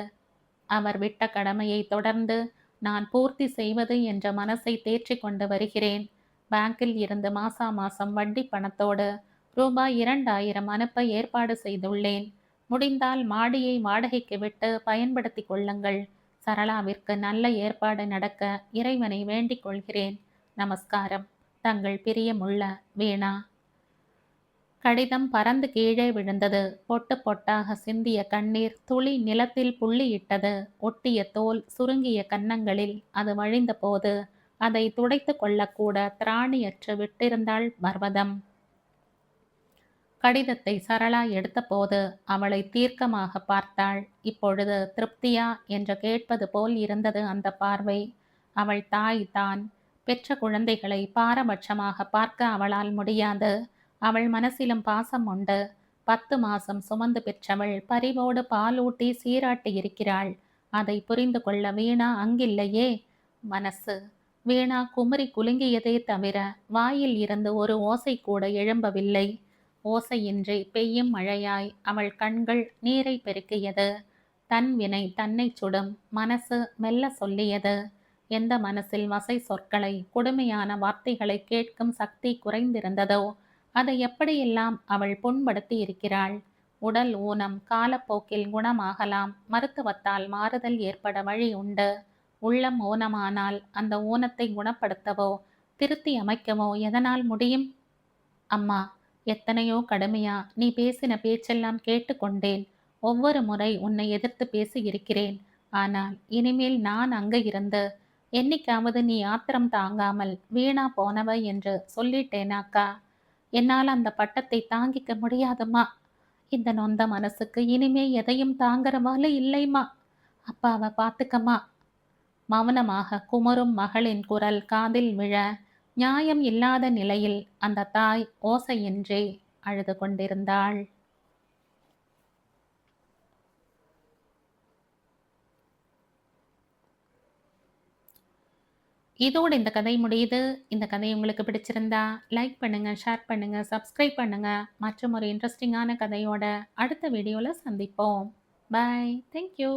அவர் விட்ட கடமையை தொடர்ந்து நான் பூர்த்தி செய்வது என்ற மனசை தேற்றி கொண்டு வருகிறேன். பேங்கில் இருந்து மாசம் வட்டி பணத்தோடு ரூபாய் 2000 அனுப்ப ஏற்பாடு செய்துள்ளேன். முடிந்தால் மாடியை வாடகைக்கு விட்டு பயன்படுத்தி கொள்ளுங்கள். சரளாவிற்கு நல்ல ஏற்பாடு நடக்க இறைவனை வேண்டிக் கொள்கிறேன். நமஸ்காரம். தங்கள் பிரியமுள்ள வீணா. கடிதம் பறந்து கீழே விழுந்தது. பொட்டு பொட்டாக சிந்திய கண்ணீர் துளி நிலத்தில் புள்ளியிட்டது. ஒட்டிய தோல் சுருங்கிய கன்னங்களில் அது வழிந்த போது அதை துடைத்து கொள்ளக்கூட திராணியற்று விட்டிருந்தாள் பர்வதம். கடிதத்தை சரளா எடுத்தபோது அவளை தீர்க்கமாக பார்த்தாள். இப்பொழுது திருப்தியா என்று கேட்பது போல் இருந்தது அந்த பார்வை. அவள் தாய் தான். பெற்ற குழந்தைகளை பாரபட்சமாக பார்க்க அவளால் முடியாது. அவள் மனசிலும் பாசம் உண்டு. 10 மாசம் சுமந்து பெற்றவள் பரிவோடு பாலூட்டி சீராட்டி இருக்கிறாள். அதை புரிந்து கொள்ள வீணா அங்கில்லையே. மனசு. வீணா குமரி குலுங்கியதே தவிர வாயில் இருந்து ஒரு ஓசை கூட எழும்பவில்லை. ஓசையின்றி பெய்யும் மழையாய் அவள் கண்கள் நீரை பெருக்கியது. தன் வினை தன்னை சுடும். மனசு மெல்ல சொல்லியது. எந்த மனசில் வசை சொற்களை கொடுமையான வார்த்தைகளை கேட்கும் சக்தி குறைந்திருந்ததோ அதை எப்படியெல்லாம் அவள் புண்படுத்தி இருக்கிறாள். உடல் ஊனம் காலப்போக்கில் குணமாகலாம். மருத்துவத்தால் மாறுதல் ஏற்பட வழி உண்டு. உள்ளம் ஊனமானால் அந்த ஊனத்தை குணப்படுத்தவோ திருத்தி அமைக்கவோ எதனால் முடியும்? அம்மா, எத்தனையோ கடுமையா நீ பேசின பேச்செல்லாம் கேட்டுக்கொண்டேன். ஒவ்வொரு முறை உன்னை எதிர்த்து பேசி இருக்கிறேன். ஆனால் இனிமேல் நான் அங்க இருந்து என்னைக்காவது நீ ஆத்திரம் தாங்காமல் வீணா போனவ என்று சொல்லிட்டேனாக்கா, என்னால் அந்த பட்டத்தை தாங்கிக்க முடியாதும்மா. இந்த நொந்த மனசுக்கு இனிமே எதையும் தாங்குறவால இல்லைம்மா. அப்பாவை பார்த்துக்கம்மா. மௌனமாக குமரும் மகளின் குரல் காதில் விழ, நியாயம் இல்லாத நிலையில் அந்த தாய் ஓசையின்றி அழுது கொண்டிருந்தாள். இதோடு இந்த கதை முடியுது. இந்த கதை உங்களுக்கு பிடிச்சிருந்தா லைக் பண்ணுங்க, ஷேர் பண்ணுங்க, சப்ஸ்கிரைப் பண்ணுங்க. மற்றும் ஒரு இன்ட்ரெஸ்டிங்கான கதையோட அடுத்த வீடியோல சந்திப்போம். பாய். தேங்க்யூ.